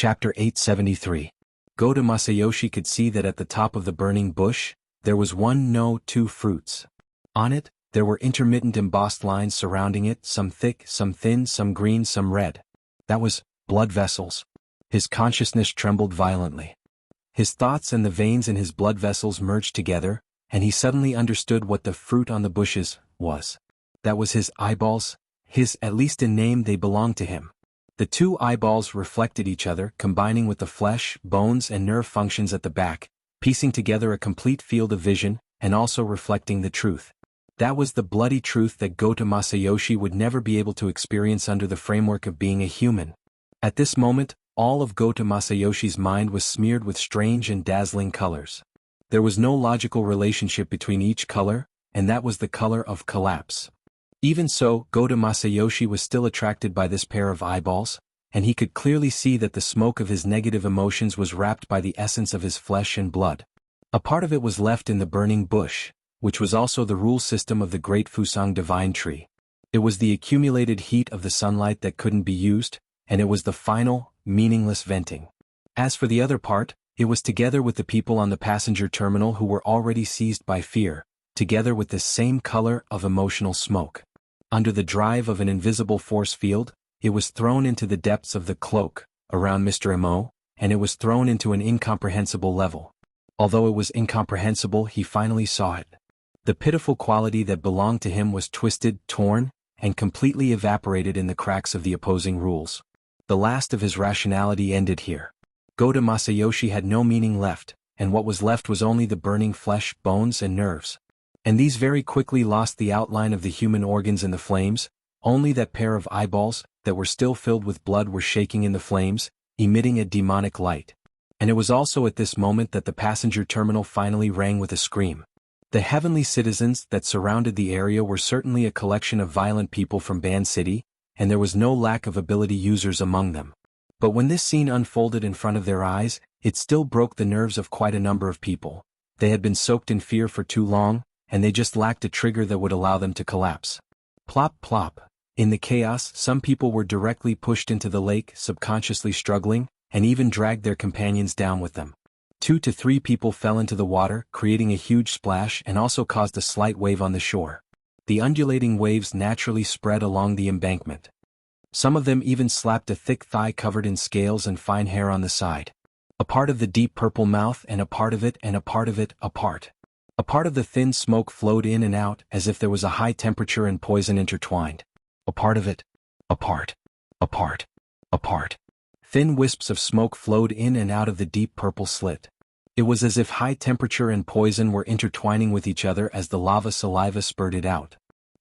Chapter 873. Goto Masayoshi could see that at the top of the burning bush, there was two fruits. On it, there were intermittent embossed lines surrounding it, some thick, some thin, some green, some red. That was blood vessels. His consciousness trembled violently. His thoughts and the veins in his blood vessels merged together, and he suddenly understood what the fruit on the bushes was. That was his eyeballs. At least in name they belonged to him. The two eyeballs reflected each other, combining with the flesh, bones and nerve functions at the back, piecing together a complete field of vision, and also reflecting the truth. That was the bloody truth that Goto Masayoshi would never be able to experience under the framework of being a human. At this moment, all of Goto Masayoshi's mind was smeared with strange and dazzling colors. There was no logical relationship between each color, and that was the color of collapse. Even so, Goto Masayoshi was still attracted by this pair of eyeballs, and he could clearly see that the smoke of his negative emotions was wrapped by the essence of his flesh and blood. A part of it was left in the burning bush, which was also the rule system of the great Fusang divine tree. It was the accumulated heat of the sunlight that couldn't be used, and it was the final, meaningless venting. As for the other part, it was together with the people on the passenger terminal who were already seized by fear, together with this same color of emotional smoke. Under the drive of an invisible force field, it was thrown into the depths of the cloak, around Mr. Mo, and it was thrown into an incomprehensible level. Although it was incomprehensible, he finally saw it. The pitiful quality that belonged to him was twisted, torn, and completely evaporated in the cracks of the opposing rules. The last of his rationality ended here. Goto Masayoshi had no meaning left, and what was left was only the burning flesh, bones and nerves. And these very quickly lost the outline of the human organs in the flames. Only that pair of eyeballs, that were still filled with blood, were shaking in the flames, emitting a demonic light. And it was also at this moment that the passenger terminal finally rang with a scream. The heavenly citizens that surrounded the area were certainly a collection of violent people from Ban City, and there was no lack of ability users among them. But when this scene unfolded in front of their eyes, it still broke the nerves of quite a number of people. They had been soaked in fear for too long, and they just lacked a trigger that would allow them to collapse. Plop plop. In the chaos, some people were directly pushed into the lake, subconsciously struggling, and even dragged their companions down with them. 2 to 3 people fell into the water, creating a huge splash and also caused a slight wave on the shore. The undulating waves naturally spread along the embankment. Some of them even slapped a thick thigh covered in scales and fine hair on the side. A part of the deep purple mouth and a part of it and a part of it, a part. A part of the thin smoke flowed in and out as if there was a high temperature and poison intertwined. A part of it. A part. A part. A part. Thin wisps of smoke flowed in and out of the deep purple slit. It was as if high temperature and poison were intertwining with each other as the lava saliva spurted out.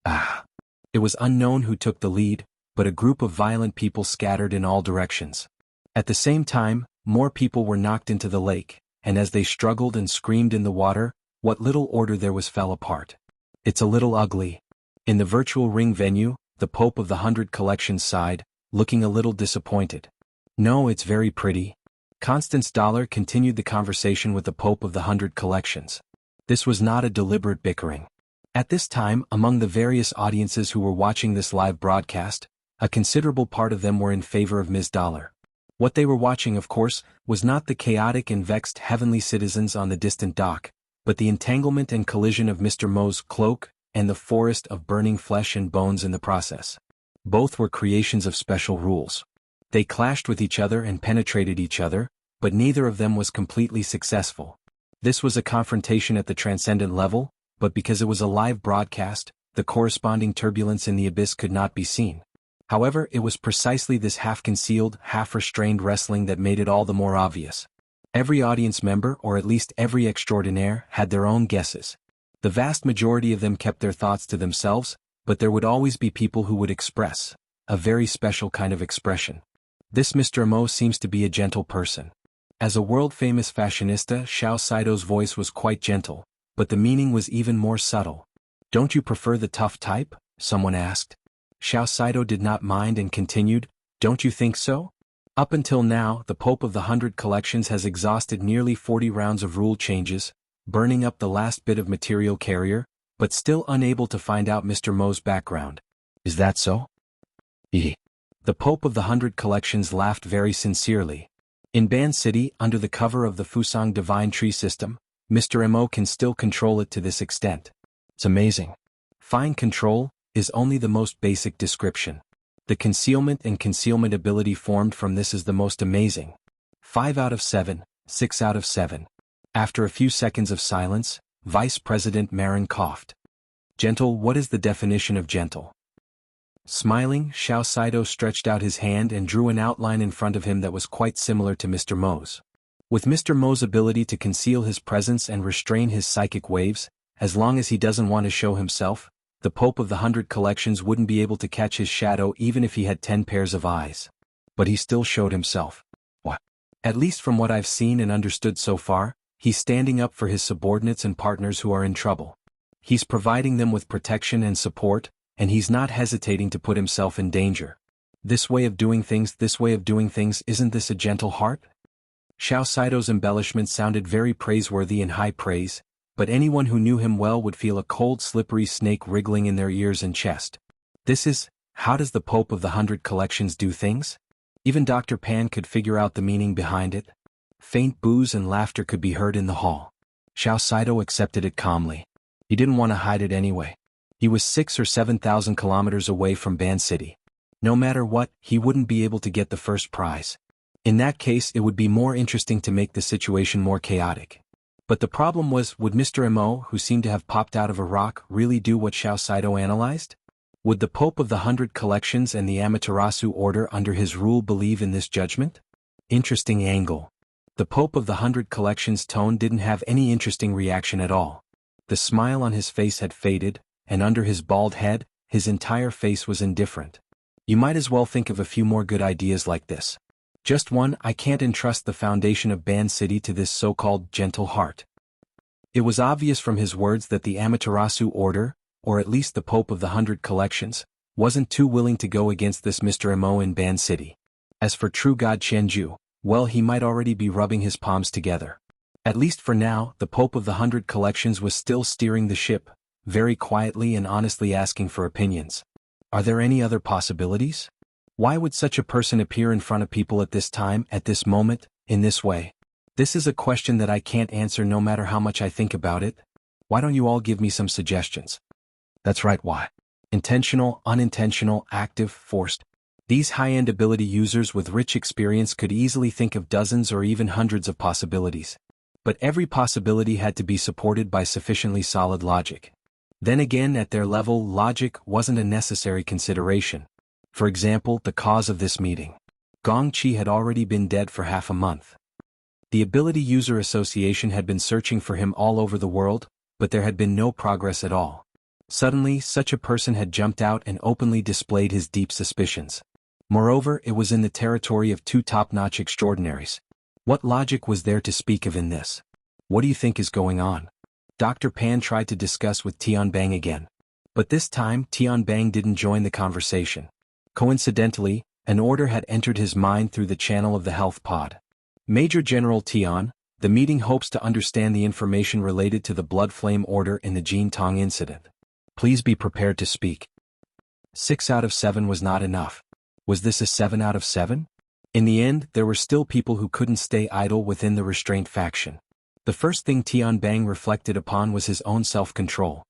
Ah! It was unknown who took the lead, but a group of violent people scattered in all directions. At the same time, more people were knocked into the lake, and as they struggled and screamed in the water, what little order there was fell apart. It's a little ugly. In the virtual ring venue, the Pope of the 100 Collections sighed, looking a little disappointed. No, it's very pretty. Constance Dollar continued the conversation with the Pope of the 100 Collections. This was not a deliberate bickering. At this time, among the various audiences who were watching this live broadcast, a considerable part of them were in favor of Ms. Dollar. What they were watching, of course, was not the chaotic and vexed heavenly citizens on the distant dock, but the entanglement and collision of Mr. Mo's cloak, and the forest of burning flesh and bones in the process. Both were creations of special rules. They clashed with each other and penetrated each other, but neither of them was completely successful. This was a confrontation at the transcendent level, but because it was a live broadcast, the corresponding turbulence in the abyss could not be seen. However, it was precisely this half-concealed, half-restrained wrestling that made it all the more obvious. Every audience member, or at least every extraordinaire, had their own guesses. The vast majority of them kept their thoughts to themselves, but there would always be people who would express a very special kind of expression. This Mr. Mo seems to be a gentle person. As a world-famous fashionista, Xiao Saito's voice was quite gentle, but the meaning was even more subtle. Don't you prefer the tough type? Someone asked. Xiao Saito did not mind and continued, don't you think so? Up until now, the Pope of the 100 Collections has exhausted nearly 40 rounds of rule changes, burning up the last bit of material carrier, but still unable to find out Mr. Mo's background. Is that so? The Pope of the 100 Collections laughed very sincerely. In Ban City, under the cover of the Fusang Divine Tree System, Mr. Mo can still control it to this extent. It's amazing. Fine control is only the most basic description. The concealment and concealment ability formed from this is the most amazing. 5 out of 7, 6 out of 7. After a few seconds of silence, Vice President Marin coughed. Gentle, what is the definition of gentle? Smiling, Xiao Saito stretched out his hand and drew an outline in front of him that was quite similar to Mr. Mo's. With Mr. Mo's ability to conceal his presence and restrain his psychic waves, as long as he doesn't want to show himself, the Pope of the 100 Collections wouldn't be able to catch his shadow even if he had 10 pairs of eyes. But he still showed himself. What? At least from what I've seen and understood so far, he's standing up for his subordinates and partners who are in trouble. He's providing them with protection and support, and he's not hesitating to put himself in danger. This way of doing things, isn't this a gentle heart? Xiao Saito's embellishment sounded very praiseworthy and high praise, but anyone who knew him well would feel a cold slippery snake wriggling in their ears and chest. How does the Pope of the 100 Collections do things? Even Dr. Pan could figure out the meaning behind it. Faint boos and laughter could be heard in the hall. Xiao Saito accepted it calmly. He didn't want to hide it anyway. He was 6,000 or 7,000 kilometers away from Ban City. No matter what, he wouldn't be able to get the first prize. In that case, it would be more interesting to make the situation more chaotic. But the problem was, would Mr. Mo, who seemed to have popped out of a rock, really do what Xiao Saito analyzed? Would the Pope of the 100 Collections and the Amaterasu Order under his rule believe in this judgment? Interesting angle. The Pope of the 100 Collections' tone didn't have any interesting reaction at all. The smile on his face had faded, and under his bald head, his entire face was indifferent. You might as well think of a few more good ideas like this. Just one, I can't entrust the foundation of Ban City to this so-called gentle heart. It was obvious from his words that the Amaterasu Order, or at least the Pope of the 100 Collections, wasn't too willing to go against this Mr. Mo in Ban City. As for true God Qianju, well, he might already be rubbing his palms together. At least for now, the Pope of the 100 Collections was still steering the ship, very quietly and honestly asking for opinions. Are there any other possibilities? Why would such a person appear in front of people at this time, at this moment, in this way? This is a question that I can't answer no matter how much I think about it. Why don't you all give me some suggestions? That's right, why? Intentional, unintentional, active, forced. These high-end ability users with rich experience could easily think of dozens or even hundreds of possibilities. But every possibility had to be supported by sufficiently solid logic. Then again, at their level, logic wasn't a necessary consideration. For example, the cause of this meeting. Gong Chi had already been dead for half a month. The Ability User Association had been searching for him all over the world, but there had been no progress at all. Suddenly, such a person had jumped out and openly displayed his deep suspicions. Moreover, it was in the territory of two top-notch extraordinaries. What logic was there to speak of in this? What do you think is going on? Dr. Pan tried to discuss with Tianbang again. But this time, Tianbang didn't join the conversation. Coincidentally, an order had entered his mind through the channel of the health pod. Major General Tian, the meeting hopes to understand the information related to the Blood Flame Order in the Jin Tong incident. Please be prepared to speak. 6 out of 7 was not enough. Was this a 7 out of 7? In the end, there were still people who couldn't stay idle within the restraint faction. The first thing Tianbang reflected upon was his own self-control.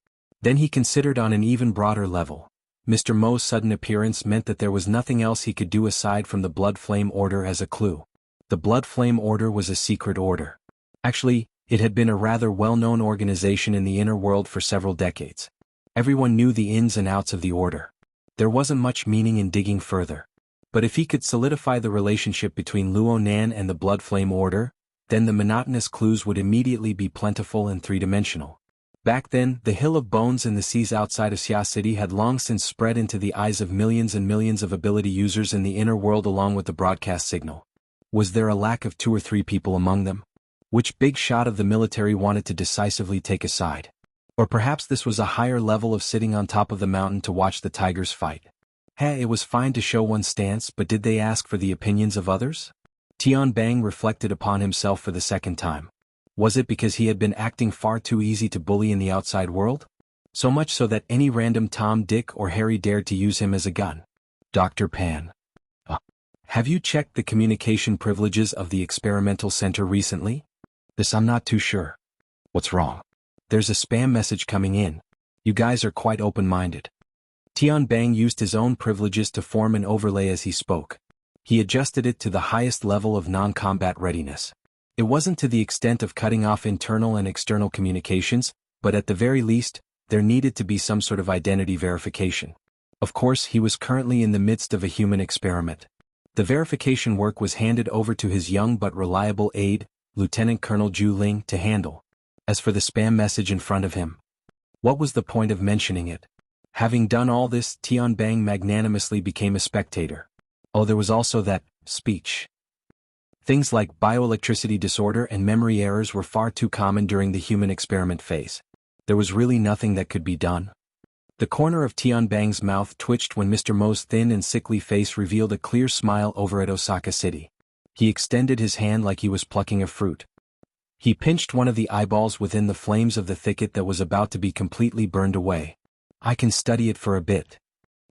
Then he considered on an even broader level. Mr. Mo's sudden appearance meant that there was nothing else he could do aside from the Blood Flame Order as a clue. The Blood Flame Order was a secret order. Actually, it had been a rather well-known organization in the inner world for several decades. Everyone knew the ins and outs of the order. There wasn't much meaning in digging further. But if he could solidify the relationship between Luo Nan and the Blood Flame Order, then the monotonous clues would immediately be plentiful and three-dimensional. Back then, the Hill of Bones in the seas outside of Xia City had long since spread into the eyes of millions and millions of ability users in the inner world along with the broadcast signal. Was there a lack of 2 or 3 people among them? Which big shot of the military wanted to decisively take a side? Or perhaps this was a higher level of sitting on top of the mountain to watch the tigers fight. Hey, it was fine to show one's stance, but did they ask for the opinions of others? Tianbang reflected upon himself for the second time. Was it because he had been acting far too easy to bully in the outside world? So much so that any random Tom, Dick, or Harry dared to use him as a gun. Dr. Pan. Have you checked the communication privileges of the experimental center recently? This I'm not too sure. What's wrong? There's a spam message coming in. You guys are quite open-minded. Tianbang used his own privileges to form an overlay as he spoke. He adjusted it to the highest level of non-combat readiness. It wasn't to the extent of cutting off internal and external communications, but at the very least, there needed to be some sort of identity verification. Of course, he was currently in the midst of a human experiment. The verification work was handed over to his young but reliable aide, Lieutenant Colonel Zhu Ling, to handle. As for the spam message in front of him, what was the point of mentioning it? Having done all this, Tianbang magnanimously became a spectator. Oh, there was also that speech. Things like bioelectricity disorder and memory errors were far too common during the human experiment phase. There was really nothing that could be done. The corner of Tianbang's mouth twitched when Mr. Mo's thin and sickly face revealed a clear smile over at Osaka City. He extended his hand like he was plucking a fruit. He pinched one of the eyeballs within the flames of the thicket that was about to be completely burned away. I can study it for a bit.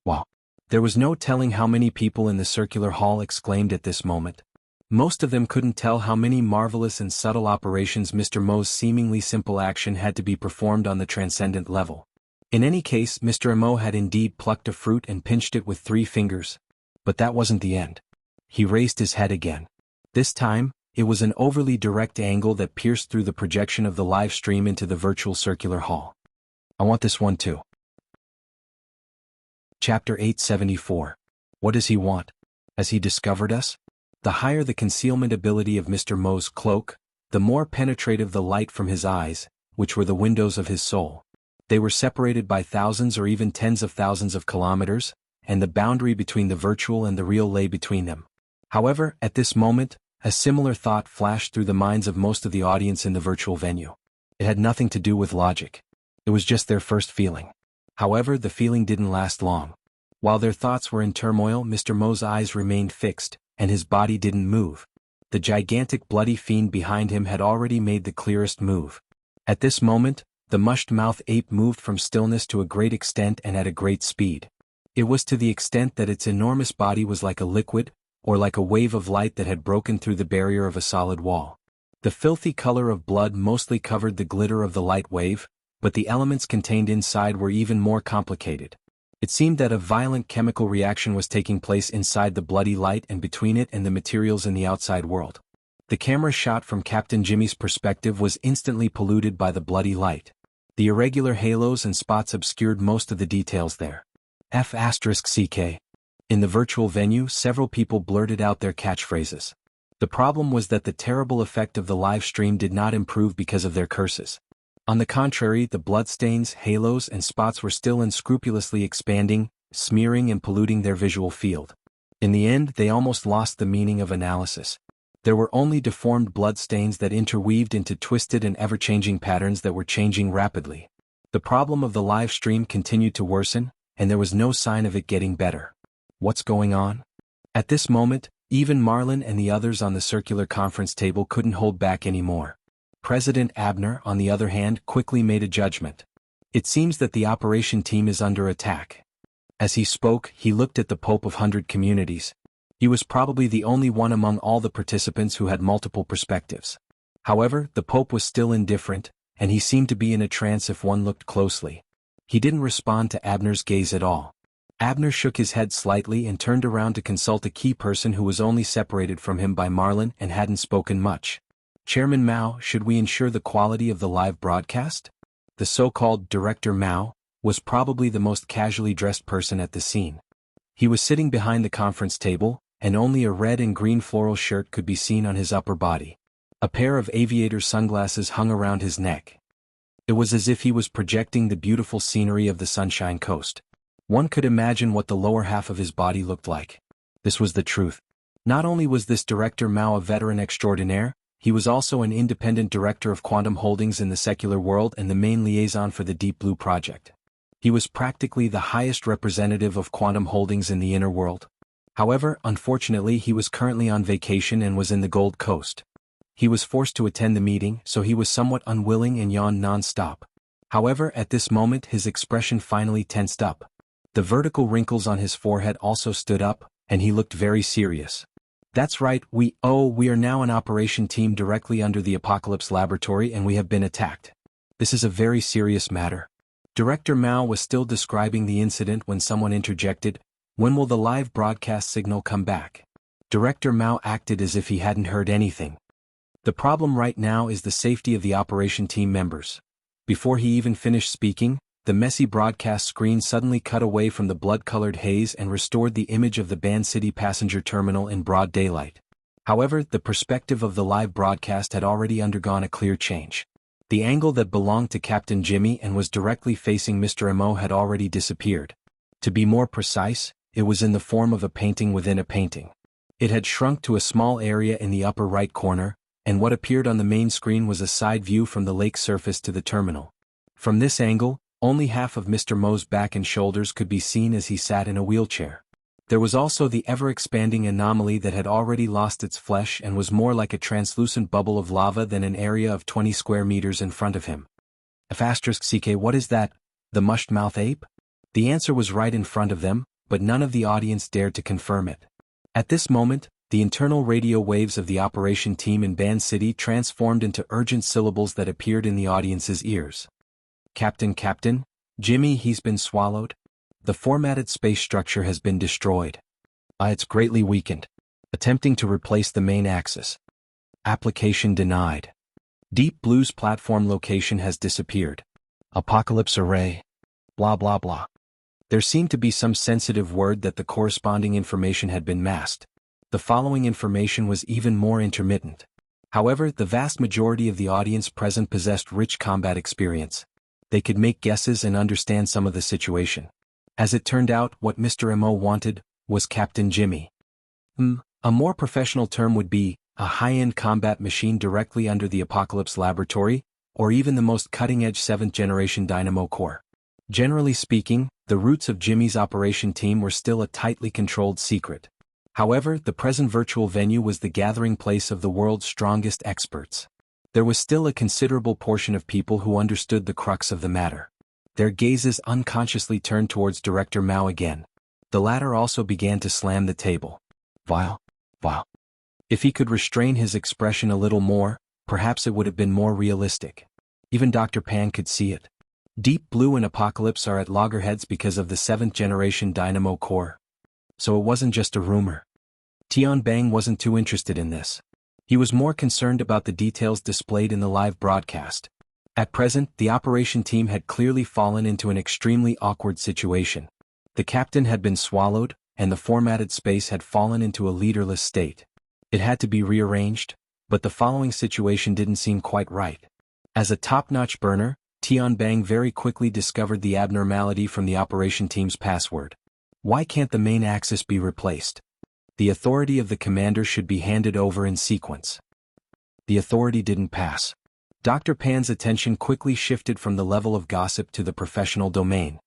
Wow. There was no telling how many people in the circular hall exclaimed at this moment. Most of them couldn't tell how many marvelous and subtle operations Mr. Mo's seemingly simple action had to be performed on the transcendent level. In any case, Mr. Mo had indeed plucked a fruit and pinched it with 3 fingers. But that wasn't the end. He raised his head again. This time, it was an overly direct angle that pierced through the projection of the live stream into the virtual circular hall. I want this one too. Chapter 874. What does he want? Has he discovered us? The higher the concealment ability of Mr. Mo's cloak, the more penetrative the light from his eyes, which were the windows of his soul. They were separated by thousands or even tens of thousands of kilometers, and the boundary between the virtual and the real lay between them. However, at this moment, a similar thought flashed through the minds of most of the audience in the virtual venue. It had nothing to do with logic. It was just their first feeling. However, the feeling didn't last long. While their thoughts were in turmoil, Mr. Mo's eyes remained fixed, and his body didn't move. The gigantic bloody fiend behind him had already made the clearest move. At this moment, the mushed-mouth ape moved from stillness to a great extent and at a great speed. It was to the extent that its enormous body was like a liquid, or like a wave of light that had broken through the barrier of a solid wall. The filthy color of blood mostly covered the glitter of the light wave, but the elements contained inside were even more complicated. It seemed that a violent chemical reaction was taking place inside the bloody light and between it and the materials in the outside world. The camera shot from Captain Jimmy's perspective was instantly polluted by the bloody light. The irregular halos and spots obscured most of the details there. F***CK. In the virtual venue, several people blurted out their catchphrases. The problem was that the terrible effect of the live stream did not improve because of their curses. On the contrary, the bloodstains, halos, and spots were still unscrupulously expanding, smearing and polluting their visual field. In the end, they almost lost the meaning of analysis. There were only deformed bloodstains that interweaved into twisted and ever-changing patterns that were changing rapidly. The problem of the live stream continued to worsen, and there was no sign of it getting better. What's going on? At this moment, even Marlin and the others on the circular conference table couldn't hold back anymore. President Abner, on the other hand, quickly made a judgment. It seems that the operation team is under attack. As he spoke, he looked at the Pope of 100 Communities. He was probably the only one among all the participants who had multiple perspectives. However, the Pope was still indifferent, and he seemed to be in a trance if one looked closely. He didn't respond to Abner's gaze at all. Abner shook his head slightly and turned around to consult a key person who was only separated from him by Marlin and hadn't spoken much. Chairman Mao, should we ensure the quality of the live broadcast? The so-called Director Mao was probably the most casually dressed person at the scene. He was sitting behind the conference table, and only a red and green floral shirt could be seen on his upper body. A pair of aviator sunglasses hung around his neck. It was as if he was projecting the beautiful scenery of the Sunshine Coast. One could imagine what the lower half of his body looked like. This was the truth. Not only was this Director Mao a veteran extraordinaire, he was also an independent director of quantum holdings in the secular world and the main liaison for the Deep Blue project. He was practically the highest representative of quantum holdings in the inner world. However, unfortunately, he was currently on vacation and was in the Gold Coast. He was forced to attend the meeting, so he was somewhat unwilling and yawned non-stop. However, at this moment his expression finally tensed up. The vertical wrinkles on his forehead also stood up, and he looked very serious. That's right, we are now an operation team directly under the Apocalypse Laboratory and we have been attacked. This is a very serious matter. Director Mao was still describing the incident when someone interjected, "When will the live broadcast signal come back?" Director Mao acted as if he hadn't heard anything. The problem right now is the safety of the operation team members. Before he even finished speaking, the messy broadcast screen suddenly cut away from the blood-colored haze and restored the image of the Ban City passenger terminal in broad daylight. However, the perspective of the live broadcast had already undergone a clear change. The angle that belonged to Captain Jimmy and was directly facing Mr. Mo had already disappeared. To be more precise, it was in the form of a painting within a painting. It had shrunk to a small area in the upper right corner, and what appeared on the main screen was a side view from the lake surface to the terminal. From this angle, only half of Mr. Mo's back and shoulders could be seen as he sat in a wheelchair. There was also the ever-expanding anomaly that had already lost its flesh and was more like a translucent bubble of lava than an area of 20 square meters in front of him. *CK, what is that? The mushed-mouth ape? The answer was right in front of them, but none of the audience dared to confirm it. At this moment, the internal radio waves of the operation team in Ban City transformed into urgent syllables that appeared in the audience's ears. Captain, Jimmy, he's been swallowed. The formatted space structure has been destroyed. It's greatly weakened. Attempting to replace the main axis. Application denied. Deep Blue's platform location has disappeared. Apocalypse array. Blah blah blah. There seemed to be some sensitive word that the corresponding information had been masked. The following information was even more intermittent. However, the vast majority of the audience present possessed rich combat experience. They could make guesses and understand some of the situation. As it turned out, what Mr. Mo wanted was Captain Jimmy. A more professional term would be a high-end combat machine directly under the Apocalypse Laboratory, or even the most cutting-edge 7th-generation dynamo core. Generally speaking, the roots of Jimmy's operation team were still a tightly controlled secret. However, the present virtual venue was the gathering place of the world's strongest experts. There was still a considerable portion of people who understood the crux of the matter. Their gazes unconsciously turned towards Director Mao again. The latter also began to slam the table. Vile. If he could restrain his expression a little more, perhaps it would have been more realistic. Even Dr. Pan could see it. Deep Blue and Apocalypse are at loggerheads because of the 7th-generation dynamo core. So it wasn't just a rumor. Tian Bang wasn't too interested in this. He was more concerned about the details displayed in the live broadcast. At present, the operation team had clearly fallen into an extremely awkward situation. The captain had been swallowed, and the formatted space had fallen into a leaderless state. It had to be rearranged, but the following situation didn't seem quite right. As a top-notch burner, Tian Bang very quickly discovered the abnormality from the operation team's password. Why can't the main axis be replaced? The authority of the commander should be handed over in sequence. The authority didn't pass. Dr. Pan's attention quickly shifted from the level of gossip to the professional domain.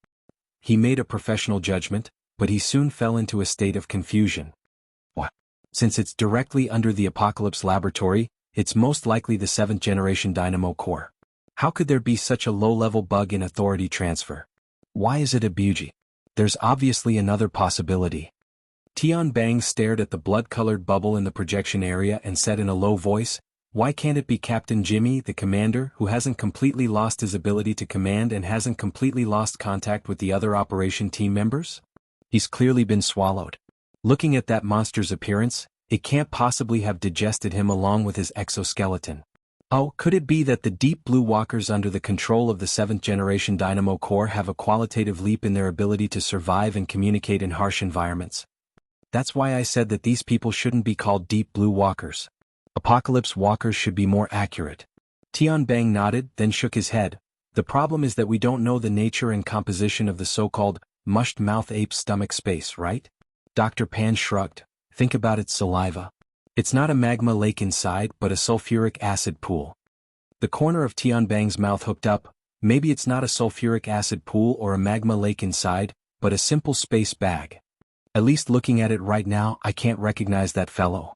He made a professional judgment, but he soon fell into a state of confusion. What? Since it's directly under the Apocalypse Laboratory, it's most likely the 7th-generation dynamo core. How could there be such a low-level bug in authority transfer? Why is it a bugie? There's obviously another possibility. Tian Bang stared at the blood-colored bubble in the projection area and said in a low voice, "Why can't it be Captain Jimmy, the commander, who hasn't completely lost his ability to command and hasn't completely lost contact with the other operation team members? He's clearly been swallowed. Looking at that monster's appearance, it can't possibly have digested him along with his exoskeleton. Oh, could it be that the Deep Blue walkers under the control of the 7th-generation dynamo core have a qualitative leap in their ability to survive and communicate in harsh environments? That's why I said that these people shouldn't be called Deep Blue walkers. Apocalypse walkers should be more accurate." Tian Bang nodded, then shook his head. "The problem is that we don't know the nature and composition of the so-called mushed-mouth ape stomach space, right?" Dr. Pan shrugged. "Think about its saliva. It's not a magma lake inside, but a sulfuric acid pool." The corner of Tian Bang's mouth hooked up. Maybe it's not a sulfuric acid pool or a magma lake inside, but a simple space bag. At least looking at it right now, I can't recognize that fellow.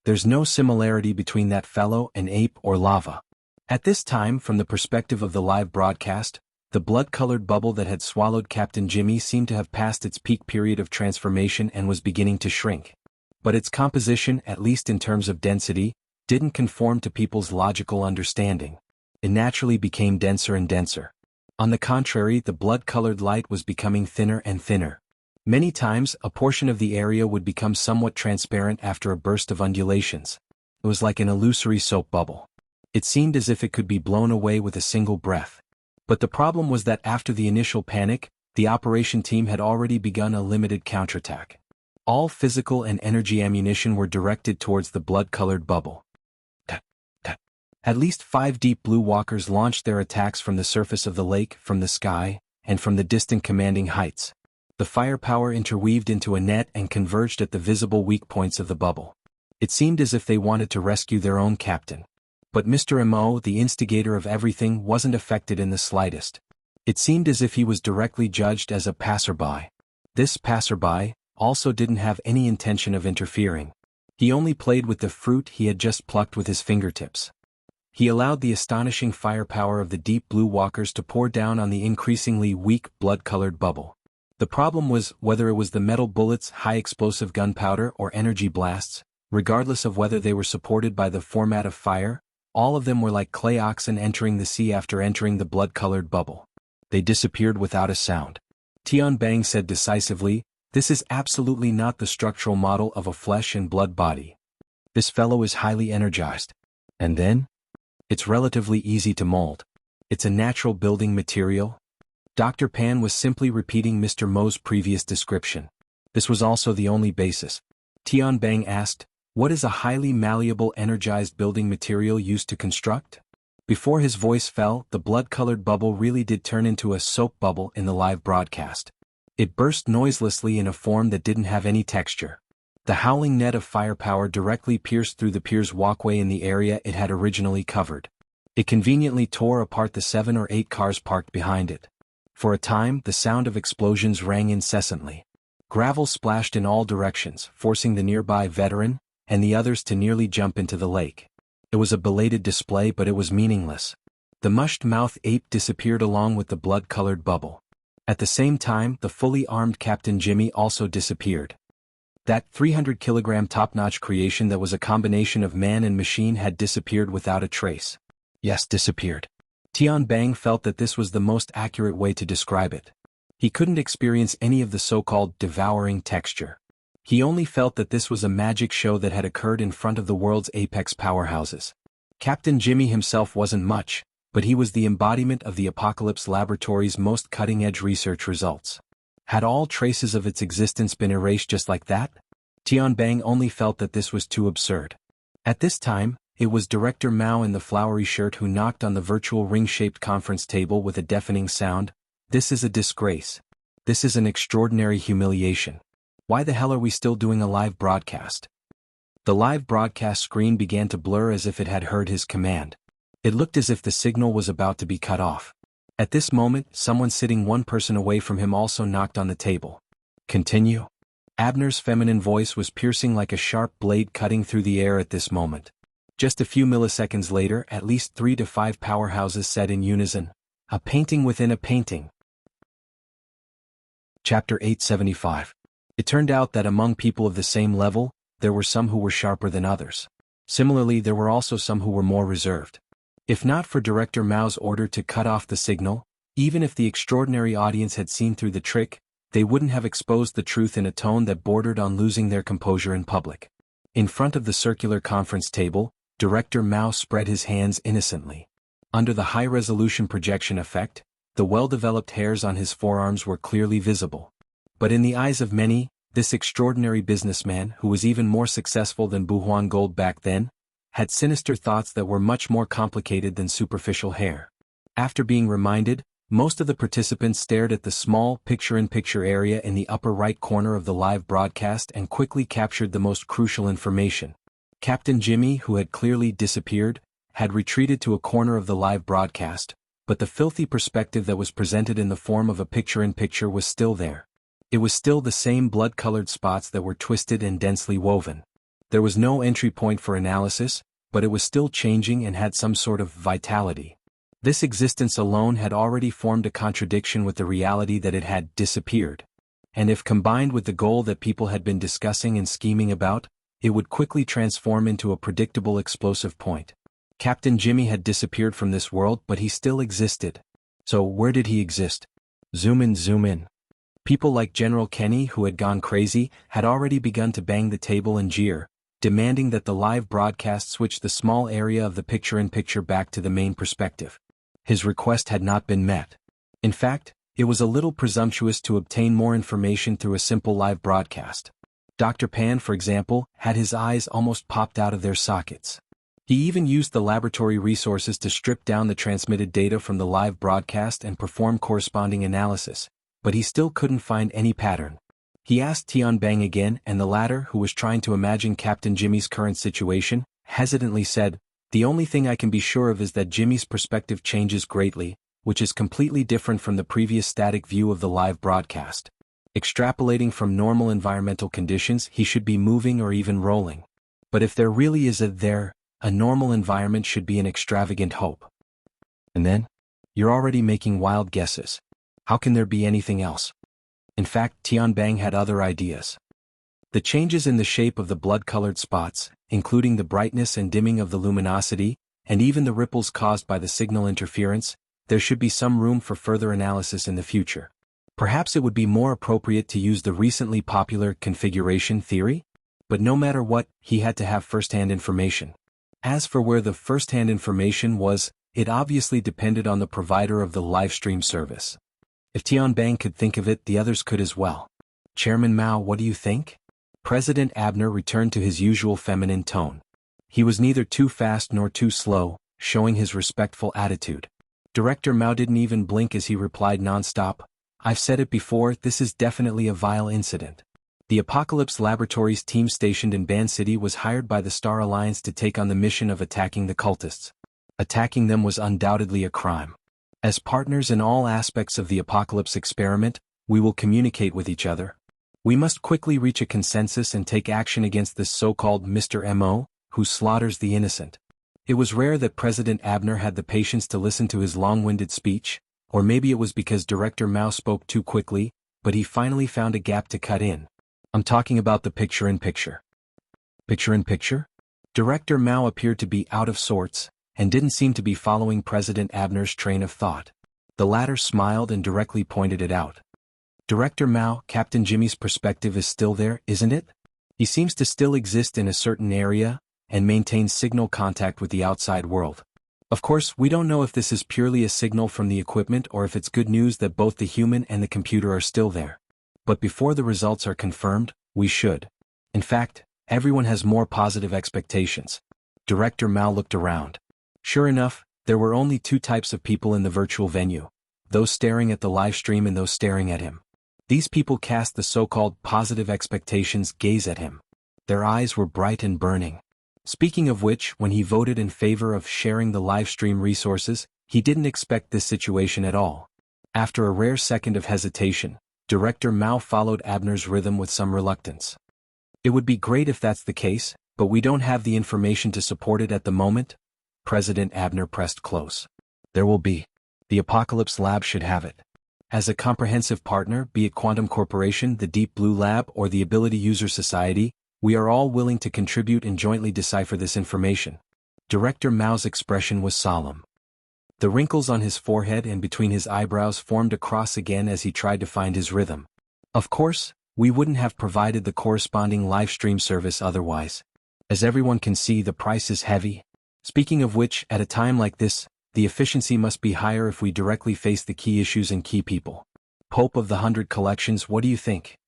There's no similarity between that fellow and ape or lava. At this time, from the perspective of the live broadcast, The blood-colored bubble that had swallowed Captain Jimmy seemed to have passed its peak period of transformation and was beginning to shrink. But its composition, at least in terms of density, didn't conform to people's logical understanding. It naturally became denser and denser. On the contrary, the blood-colored light was becoming thinner and thinner. Many times, a portion of the area would become somewhat transparent after a burst of undulations. It was like an illusory soap bubble. It seemed as if it could be blown away with a single breath. But the problem was that after the initial panic, the operation team had already begun a limited counterattack. All physical and energy ammunition were directed towards the blood-colored bubble. At least 5 deep blue walkers launched their attacks from the surface of the lake, from the sky, and from the distant commanding heights. The firepower interweaved into a net and converged at the visible weak points of the bubble. It seemed as if they wanted to rescue their own captain. But Mr. Mo, the instigator of everything, wasn't affected in the slightest. It seemed as if he was directly judged as a passerby. This passerby also didn't have any intention of interfering. He only played with the fruit he had just plucked with his fingertips. He allowed the astonishing firepower of the deep blue walkers to pour down on the increasingly weak blood-colored bubble. The problem was whether it was the metal bullets, high-explosive gunpowder, or energy blasts, regardless of whether they were supported by the format of fire, all of them were like clay oxen entering the sea after entering the blood-colored bubble. They disappeared without a sound. Tian Bang said decisively, "This is absolutely not the structural model of a flesh and blood body. This fellow is highly energized. And then? It's relatively easy to mold. It's a natural building material." Dr. Pan was simply repeating Mr. Mo's previous description. This was also the only basis. Tian Bang asked, "What is a highly malleable energized building material used to construct?" Before his voice fell, the blood-colored bubble really did turn into a soap bubble in the live broadcast. It burst noiselessly in a form that didn't have any texture. The howling net of firepower directly pierced through the pier's walkway in the area it had originally covered. It conveniently tore apart the 7 or 8 cars parked behind it. For a time, the sound of explosions rang incessantly. Gravel splashed in all directions, forcing the nearby veteran and the others to nearly jump into the lake. It was a belated display, but it was meaningless. The mushed-mouthed ape disappeared along with the blood-colored bubble. At the same time, the fully armed Captain Jimmy also disappeared. That 300-kilogram top-notch creation that was a combination of man and machine had disappeared without a trace. Yes, disappeared. Tian Bang felt that this was the most accurate way to describe it. He couldn't experience any of the so-called devouring texture. He only felt that this was a magic show that had occurred in front of the world's apex powerhouses. Captain Jimmy himself wasn't much, but he was the embodiment of the Apocalypse Laboratory's most cutting-edge research results. Had all traces of its existence been erased just like that? Tian Bang only felt that this was too absurd. At this time, it was Director Mao in the flowery shirt who knocked on the virtual ring-shaped conference table with a deafening sound. "This is a disgrace. This is an extraordinary humiliation. Why the hell are we still doing a live broadcast?" The live broadcast screen began to blur as if it had heard his command. It looked as if the signal was about to be cut off. At this moment, someone sitting one person away from him also knocked on the table. "Continue?" Abner's feminine voice was piercing like a sharp blade cutting through the air at this moment. Just a few milliseconds later, at least 3 to 5 powerhouses said in unison, "A painting within a painting." Chapter 875. It turned out that among people of the same level, there were some who were sharper than others. Similarly, there were also some who were more reserved. If not for Director Mao's order to cut off the signal, even if the extraordinary audience had seen through the trick, they wouldn't have exposed the truth in a tone that bordered on losing their composure in public. In front of the circular conference table, Director Mao spread his hands innocently. Under the high-resolution projection effect, the well-developed hairs on his forearms were clearly visible. But in the eyes of many, this extraordinary businessman, who was even more successful than Buhuan Gold back then, had sinister thoughts that were much more complicated than superficial hair. After being reminded, most of the participants stared at the small picture-in-picture area in the upper right corner of the live broadcast and quickly captured the most crucial information. Captain Jimmy, who had clearly disappeared, had retreated to a corner of the live broadcast, but the filthy perspective that was presented in the form of a picture-in-picture was still there. It was still the same blood-colored spots that were twisted and densely woven. There was no entry point for analysis, but it was still changing and had some sort of vitality. This existence alone had already formed a contradiction with the reality that it had disappeared. And if combined with the goal that people had been discussing and scheming about, it would quickly transform into a predictable explosive point. Captain Jimmy had disappeared from this world, but he still existed. So where did he exist? Zoom in, zoom in. People like General Kenny, who had gone crazy, had already begun to bang the table and jeer, demanding that the live broadcast switch the small area of the picture-in-picture back to the main perspective. His request had not been met. In fact, it was a little presumptuous to obtain more information through a simple live broadcast. Dr. Pan, for example, had his eyes almost popped out of their sockets. He even used the laboratory resources to strip down the transmitted data from the live broadcast and perform corresponding analysis, but he still couldn't find any pattern. He asked Tian Bang again, and the latter, who was trying to imagine Captain Jimmy's current situation, hesitantly said, "The only thing I can be sure of is that Jimmy's perspective changes greatly, which is completely different from the previous static view of the live broadcast. Extrapolating from normal environmental conditions, he should be moving or even rolling. But if there really is a normal environment should be an extravagant hope." And then? You're already making wild guesses. How can there be anything else? In fact, Tian Bang had other ideas. The changes in the shape of the blood-colored spots, including the brightness and dimming of the luminosity, and even the ripples caused by the signal interference, there should be some room for further analysis in the future. Perhaps it would be more appropriate to use the recently popular configuration theory? But no matter what, he had to have first-hand information. As for where the first-hand information was, it obviously depended on the provider of the live stream service. If Tian Bang could think of it, the others could as well. "Chairman Mao, what do you think?" President Abner returned to his usual feminine tone. He was neither too fast nor too slow, showing his respectful attitude. Director Mao didn't even blink as he replied non-stop, "I've said it before, this is definitely a vile incident. The Apocalypse Laboratories team stationed in Ban City was hired by the Star Alliance to take on the mission of attacking the cultists. Attacking them was undoubtedly a crime. As partners in all aspects of the Apocalypse experiment, we will communicate with each other. We must quickly reach a consensus and take action against this so-called Mr. M.O., who slaughters the innocent." It was rare that President Abner had the patience to listen to his long-winded speech, or maybe it was because Director Mao spoke too quickly, but he finally found a gap to cut in. "I'm talking about the picture-in-picture." Picture-in-picture? Director Mao appeared to be out of sorts, and didn't seem to be following President Abner's train of thought. The latter smiled and directly pointed it out. "Director Mao, Captain Jimmy's perspective is still there, isn't it? He seems to still exist in a certain area, and maintains signal contact with the outside world. Of course, we don't know if this is purely a signal from the equipment or if it's good news that both the human and the computer are still there. But before the results are confirmed, we should. In fact, everyone has more positive expectations." Director Mao looked around. Sure enough, there were only two types of people in the virtual venue: those staring at the live stream and those staring at him. These people cast the so-called positive expectations gaze at him. Their eyes were bright and burning. Speaking of which, when he voted in favor of sharing the live stream resources, he didn't expect this situation at all. After a rare second of hesitation, Director Mao followed Abner's rhythm with some reluctance. "It would be great if that's the case, but we don't have the information to support it at the moment." President Abner pressed close. "There will be. The Apocalypse Lab should have it. As a comprehensive partner, be it Quantum Corporation, the Deep Blue Lab, or the Ability User Society, we are all willing to contribute and jointly decipher this information." Director Mao's expression was solemn. The wrinkles on his forehead and between his eyebrows formed a cross again as he tried to find his rhythm. "Of course, we wouldn't have provided the corresponding live stream service otherwise. As everyone can see, the price is heavy. Speaking of which, at a time like this, the efficiency must be higher if we directly face the key issues and key people. Pope of the 100 Collections, what do you think?"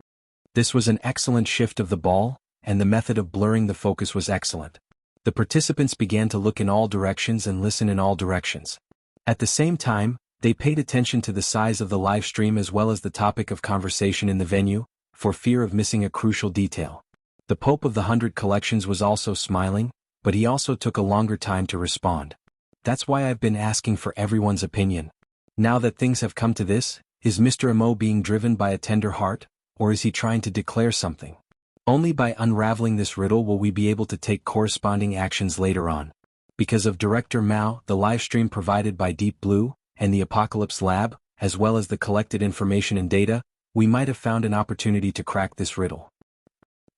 This was an excellent shift of the ball, and the method of blurring the focus was excellent. The participants began to look in all directions and listen in all directions. At the same time, they paid attention to the size of the live stream as well as the topic of conversation in the venue, for fear of missing a crucial detail. The Pope of the 100 Collections was also smiling, but he also took a longer time to respond. "That's why I've been asking for everyone's opinion. Now that things have come to this, is Mr. M.O. being driven by a tender heart, or is he trying to declare something? Only by unraveling this riddle will we be able to take corresponding actions later on." Because of Director Mao, the livestream provided by Deep Blue, and the Apocalypse Lab, as well as the collected information and data, we might have found an opportunity to crack this riddle.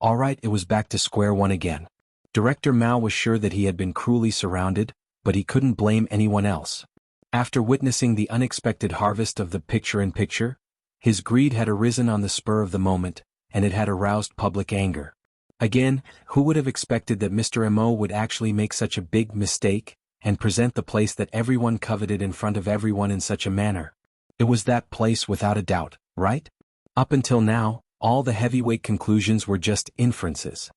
Alright, it was back to square one again. Director Mao was sure that he had been cruelly surrounded, but he couldn't blame anyone else. After witnessing the unexpected harvest of the picture-in-picture, his greed had arisen on the spur of the moment, and it had aroused public anger. Again, who would have expected that Mr. Mo would actually make such a big mistake, and present the place that everyone coveted in front of everyone in such a manner? It was that place without a doubt, right? Up until now, all the heavyweight conclusions were just inferences.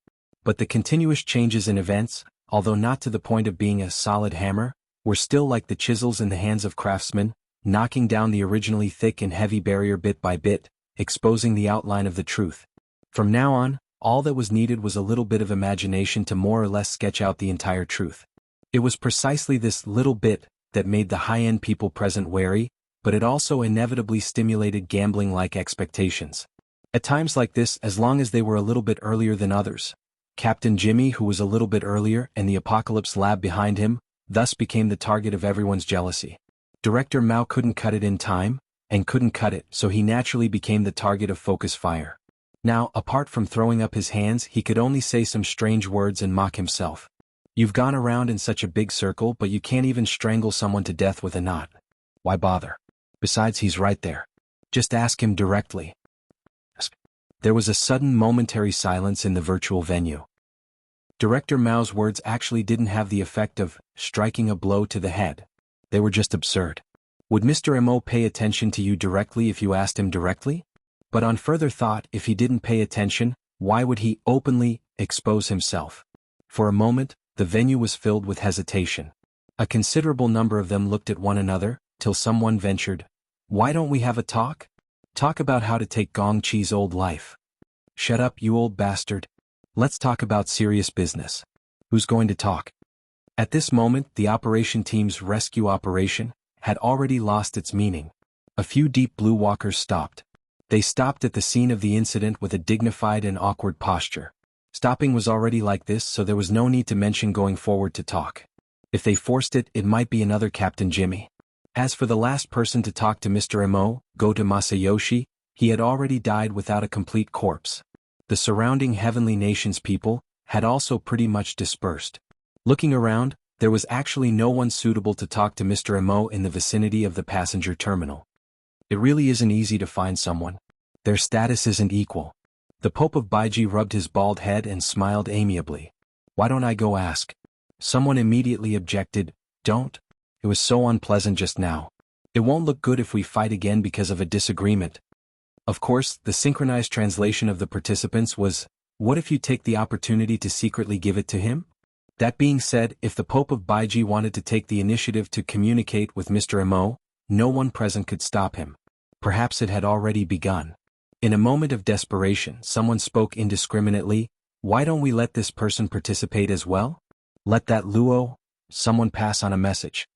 But the continuous changes in events, although not to the point of being a solid hammer, were still like the chisels in the hands of craftsmen, knocking down the originally thick and heavy barrier bit by bit, exposing the outline of the truth. From now on, all that was needed was a little bit of imagination to more or less sketch out the entire truth. It was precisely this little bit that made the high-end people present wary, but it also inevitably stimulated gambling-like expectations. At times like this, as long as they were a little bit earlier than others, Captain Jimmy, who was a little bit earlier, and the Apocalypse Lab behind him, thus became the target of everyone's jealousy. Director Mao couldn't cut it in time, and couldn't cut it, so he naturally became the target of focus fire. Now, apart from throwing up his hands, he could only say some strange words and mock himself. You've gone around in such a big circle, but you can't even strangle someone to death with a knot. Why bother? Besides, he's right there. Just ask him directly. There was a sudden momentary silence in the virtual venue. Director Mao's words actually didn't have the effect of striking a blow to the head. They were just absurd. Would Mr. Mo pay attention to you directly if you asked him directly? But on further thought, if he didn't pay attention, why would he openly expose himself? For a moment, the venue was filled with hesitation. A considerable number of them looked at one another, till someone ventured, "Why don't we have a talk? Talk about how to take Gong Chi's old life." "Shut up, you old bastard. Let's talk about serious business." "Who's going to talk?" At this moment, the operation team's rescue operation had already lost its meaning. A few Deep Blue walkers stopped. They stopped at the scene of the incident with a dignified and awkward posture. Stopping was already like this, so there was no need to mention going forward to talk. If they forced it, it might be another Captain Jimmy. As for the last person to talk to Mr. Mo, go to Masayoshi, he had already died without a complete corpse. The surrounding Heavenly Nations people had also pretty much dispersed. Looking around, there was actually no one suitable to talk to Mr. Mo in the vicinity of the passenger terminal. It really isn't easy to find someone. Their status isn't equal. The Pope of Baiji rubbed his bald head and smiled amiably. "Why don't I go ask?" Someone immediately objected, "Don't. It was so unpleasant just now. It won't look good if we fight again because of a disagreement." Of course, the synchronized translation of the participants was, "What if you take the opportunity to secretly give it to him?" That being said, if the Pope of Baiji wanted to take the initiative to communicate with Mr. Mo, no one present could stop him. Perhaps it had already begun. In a moment of desperation, someone spoke indiscriminately, "Why don't we let this person participate as well? Let that Luo, someone pass on a message."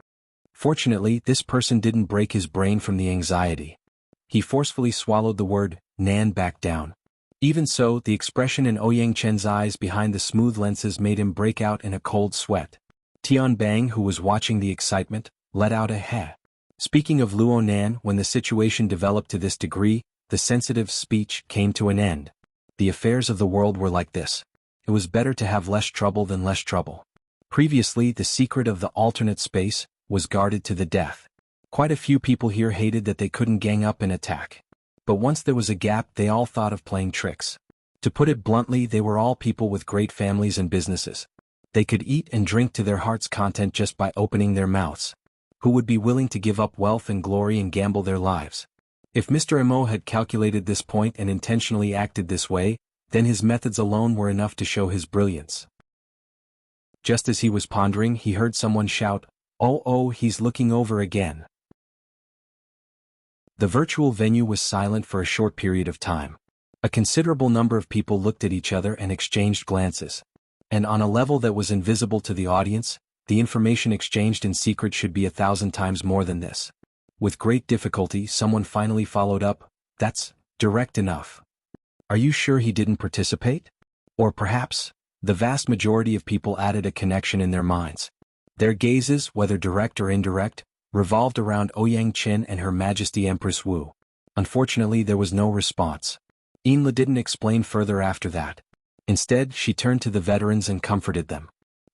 Fortunately, this person didn't break his brain from the anxiety. He forcefully swallowed the word "Nan" back down. Even so, the expression in Ouyang Chen's eyes behind the smooth lenses made him break out in a cold sweat. Tian Bang, who was watching the excitement, let out a heh. Speaking of Luo Nan, when the situation developed to this degree, the sensitive speech came to an end. The affairs of the world were like this. It was better to have less trouble than less trouble. Previously, the secret of the alternate space was guarded to the death. Quite a few people here hated that they couldn't gang up and attack. But once there was a gap, they all thought of playing tricks. To put it bluntly, they were all people with great families and businesses. They could eat and drink to their heart's content just by opening their mouths. Who would be willing to give up wealth and glory and gamble their lives? If Mr. Mo had calculated this point and intentionally acted this way, then his methods alone were enough to show his brilliance. Just as he was pondering, he heard someone shout, "Oh, he's looking over again." The virtual venue was silent for a short period of time. A considerable number of people looked at each other and exchanged glances. And on a level that was invisible to the audience, the information exchanged in secret should be 1,000 times more than this. With great difficulty, someone finally followed up, "That's direct enough. Are you sure he didn't participate?" Or perhaps, the vast majority of people added a connection in their minds. Their gazes, whether direct or indirect, revolved around Ouyang Qin and Her Majesty Empress Wu. Unfortunately, there was no response. Yinla didn't explain further after that. Instead, she turned to the veterans and comforted them.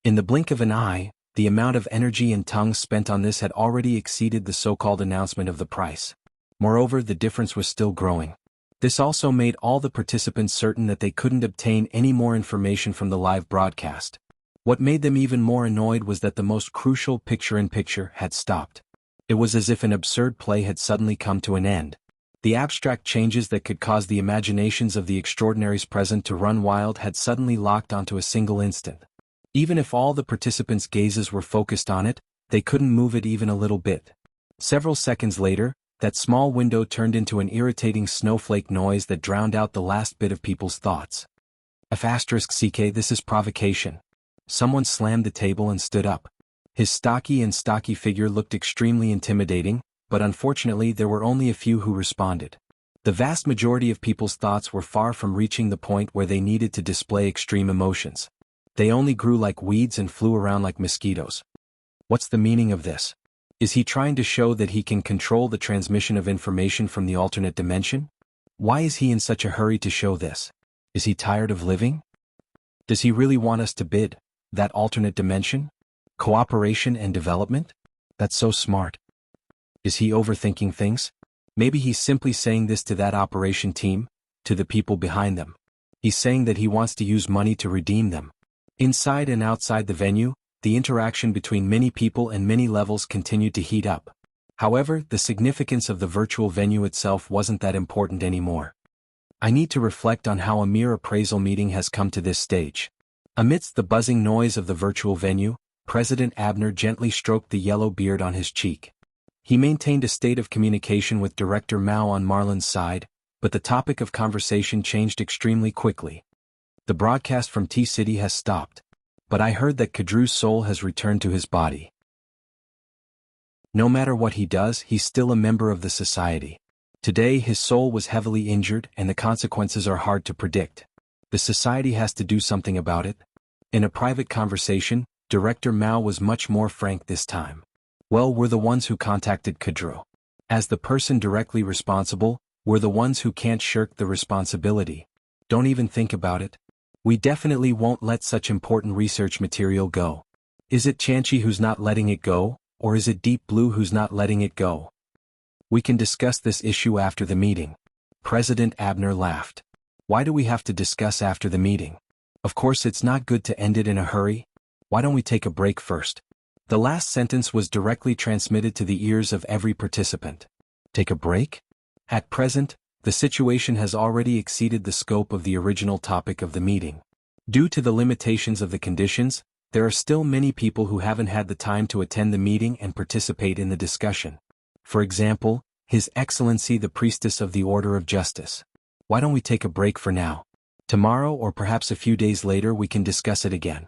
In the blink of an eye, the amount of energy and tongues spent on this had already exceeded the so-called announcement of the price. Moreover, the difference was still growing. This also made all the participants certain that they couldn't obtain any more information from the live broadcast. What made them even more annoyed was that the most crucial picture-in-picture had stopped. It was as if an absurd play had suddenly come to an end. The abstract changes that could cause the imaginations of the extraordinaries present to run wild had suddenly locked onto a single instant. Even if all the participants' gazes were focused on it, they couldn't move it even a little bit. Several seconds later, that small window turned into an irritating snowflake noise that drowned out the last bit of people's thoughts. *CK, this is provocation. Someone slammed the table and stood up. His stocky figure looked extremely intimidating, but unfortunately there were only a few who responded. The vast majority of people's thoughts were far from reaching the point where they needed to display extreme emotions. They only grew like weeds and flew around like mosquitoes. What's the meaning of this? Is he trying to show that he can control the transmission of information from the alternate dimension? Why is he in such a hurry to show this? Is he tired of living? Does he really want us to bid that alternate dimension? Cooperation and development? That's so smart. Is he overthinking things? Maybe he's simply saying this to that operation team, to the people behind them. He's saying that he wants to use money to redeem them. Inside and outside the venue, the interaction between many people and many levels continued to heat up. However, the significance of the virtual venue itself wasn't that important anymore. I need to reflect on how a mere appraisal meeting has come to this stage. Amidst the buzzing noise of the virtual venue, President Abner gently stroked the yellow beard on his cheek. He maintained a state of communication with Director Mao on Marlin's side, but the topic of conversation changed extremely quickly. The broadcast from T-City has stopped, but I heard that Kadru's soul has returned to his body. No matter what he does, he's still a member of the society. Today his soul was heavily injured and the consequences are hard to predict. The society has to do something about it. In a private conversation, Director Mao was much more frank this time. Well, we're the ones who contacted Kadru. As the person directly responsible, we're the ones who can't shirk the responsibility. Don't even think about it. We definitely won't let such important research material go. Is it Xianxia who's not letting it go, or is it Deep Blue who's not letting it go? We can discuss this issue after the meeting. President Abner laughed. Why do we have to discuss after the meeting? Of course it's not good to end it in a hurry. Why don't we take a break first? The last sentence was directly transmitted to the ears of every participant. Take a break? At present, the situation has already exceeded the scope of the original topic of the meeting. Due to the limitations of the conditions, there are still many people who haven't had the time to attend the meeting and participate in the discussion. For example, His Excellency the Priestess of the Order of Justice. Why don't we take a break for now? Tomorrow or perhaps a few days later we can discuss it again.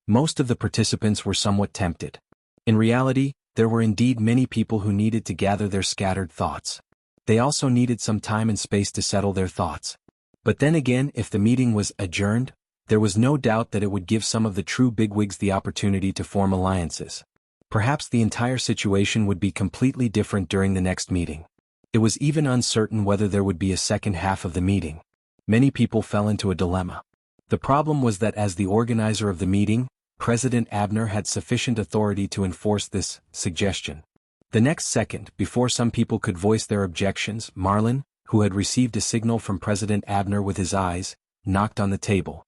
Most of the participants were somewhat tempted. In reality, there were indeed many people who needed to gather their scattered thoughts. They also needed some time and space to settle their thoughts. But then again, if the meeting was adjourned, there was no doubt that it would give some of the true bigwigs the opportunity to form alliances. Perhaps the entire situation would be completely different during the next meeting. It was even uncertain whether there would be a second half of the meeting. Many people fell into a dilemma. The problem was that as the organizer of the meeting, President Abner had sufficient authority to enforce this suggestion. The next second, before some people could voice their objections, Marlin, who had received a signal from President Abner with his eyes, knocked on the table.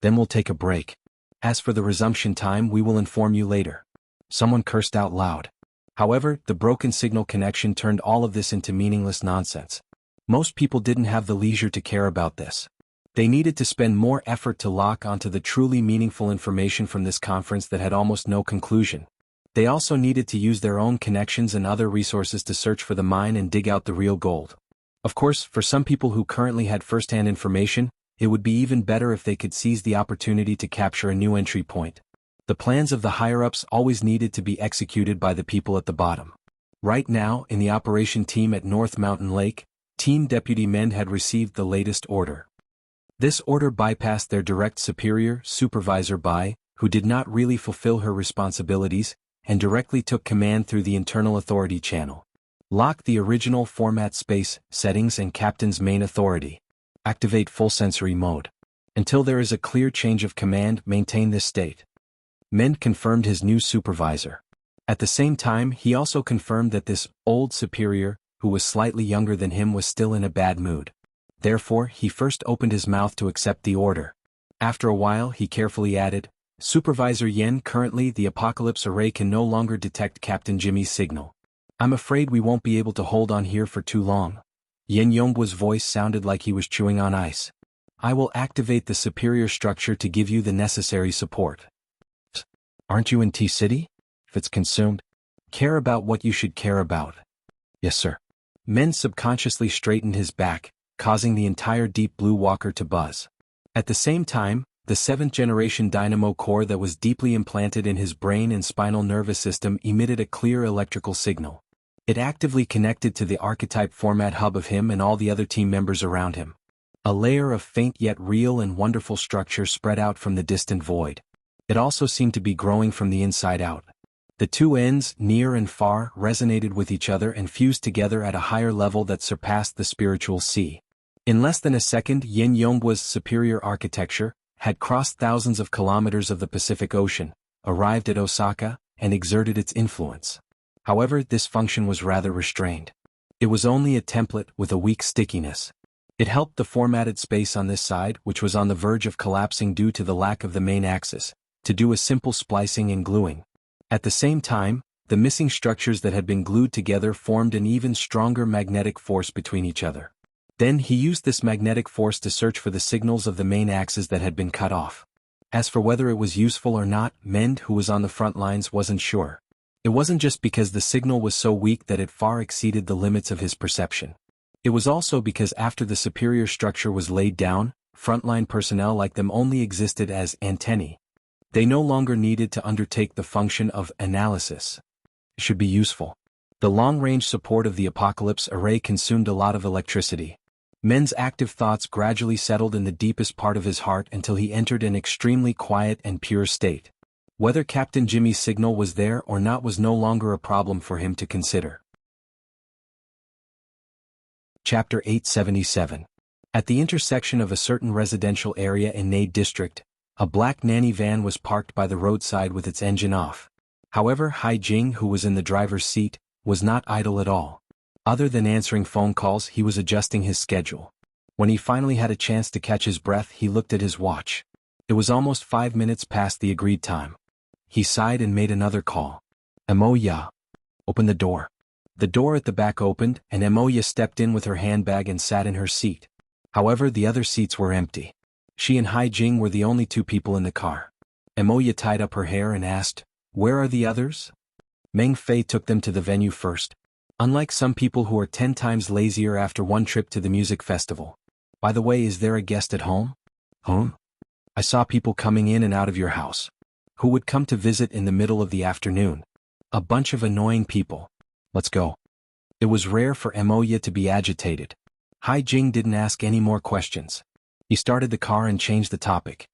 Then we'll take a break. As for the resumption time, we will inform you later. Someone cursed out loud. However, the broken signal connection turned all of this into meaningless nonsense. Most people didn't have the leisure to care about this. They needed to spend more effort to lock onto the truly meaningful information from this conference that had almost no conclusion. They also needed to use their own connections and other resources to search for the mine and dig out the real gold. Of course, for some people who currently had first-hand information, it would be even better if they could seize the opportunity to capture a new entry point. The plans of the higher-ups always needed to be executed by the people at the bottom. Right now, in the operation team at North Mountain Lake, Team Deputy Men had received the latest order. This order bypassed their direct superior, Supervisor Bai, who did not really fulfill her responsibilities, and directly took command through the internal authority channel. Lock the original format space, settings and captain's main authority. Activate full sensory mode. Until there is a clear change of command, maintain this state. Men confirmed his new supervisor. At the same time, he also confirmed that this old superior, who was slightly younger than him, was still in a bad mood. Therefore, he first opened his mouth to accept the order. After a while, he carefully added, "Supervisor Yen, currently the Apocalypse Array can no longer detect Captain Jimmy's signal. I'm afraid we won't be able to hold on here for too long." Yen Yongguo's voice sounded like he was chewing on ice. "I will activate the superior structure to give you the necessary support." "Aren't you in T-City? If it's consumed, care about what you should care about." "Yes, sir." Men subconsciously straightened his back, causing the entire Deep Blue Walker to buzz. At the same time, the 7th-generation dynamo core that was deeply implanted in his brain and spinal nervous system emitted a clear electrical signal. It actively connected to the archetype format hub of him and all the other team members around him. A layer of faint yet real and wonderful structure spread out from the distant void. It also seemed to be growing from the inside out. The two ends, near and far, resonated with each other and fused together at a higher level that surpassed the spiritual sea. In less than a second, Yin Yongguo's superior architecture had crossed thousands of kilometers of the Pacific Ocean, arrived at Osaka, and exerted its influence. However, this function was rather restrained. It was only a template with a weak stickiness. It helped the formatted space on this side, which was on the verge of collapsing due to the lack of the main axis, to do a simple splicing and gluing. At the same time, the missing structures that had been glued together formed an even stronger magnetic force between each other. Then he used this magnetic force to search for the signals of the main axis that had been cut off. As for whether it was useful or not, Mend, who was on the front lines, wasn't sure. It wasn't just because the signal was so weak that it far exceeded the limits of his perception. It was also because after the superior structure was laid down, frontline personnel like them only existed as antennae. They no longer needed to undertake the function of analysis. It should be useful. The long-range support of the Apocalypse Array consumed a lot of electricity. Men's active thoughts gradually settled in the deepest part of his heart until he entered an extremely quiet and pure state. Whether Captain Jimmy's signal was there or not was no longer a problem for him to consider. Chapter 877. At the intersection of a certain residential area in Nade District, a black nanny van was parked by the roadside with its engine off. However, Hai Jing, who was in the driver's seat, was not idle at all. Other than answering phone calls, he was adjusting his schedule. When he finally had a chance to catch his breath, he looked at his watch. It was almost 5 minutes past the agreed time. He sighed and made another call. "Emoya. Open the door." The door at the back opened, and Emoya stepped in with her handbag and sat in her seat. However, the other seats were empty. She and Hai Jing were the only two people in the car. Emoya tied up her hair and asked, "Where are the others?" Meng Fei took them to the venue first. Unlike some people who are 10 times lazier after one trip to the music festival. "By the way, is there a guest at home?" "Home? I saw people coming in and out of your house. Who would come to visit in the middle of the afternoon?" "A bunch of annoying people. Let's go." It was rare for Emoya to be agitated. Hai Jing didn't ask any more questions. He started the car and changed the topic.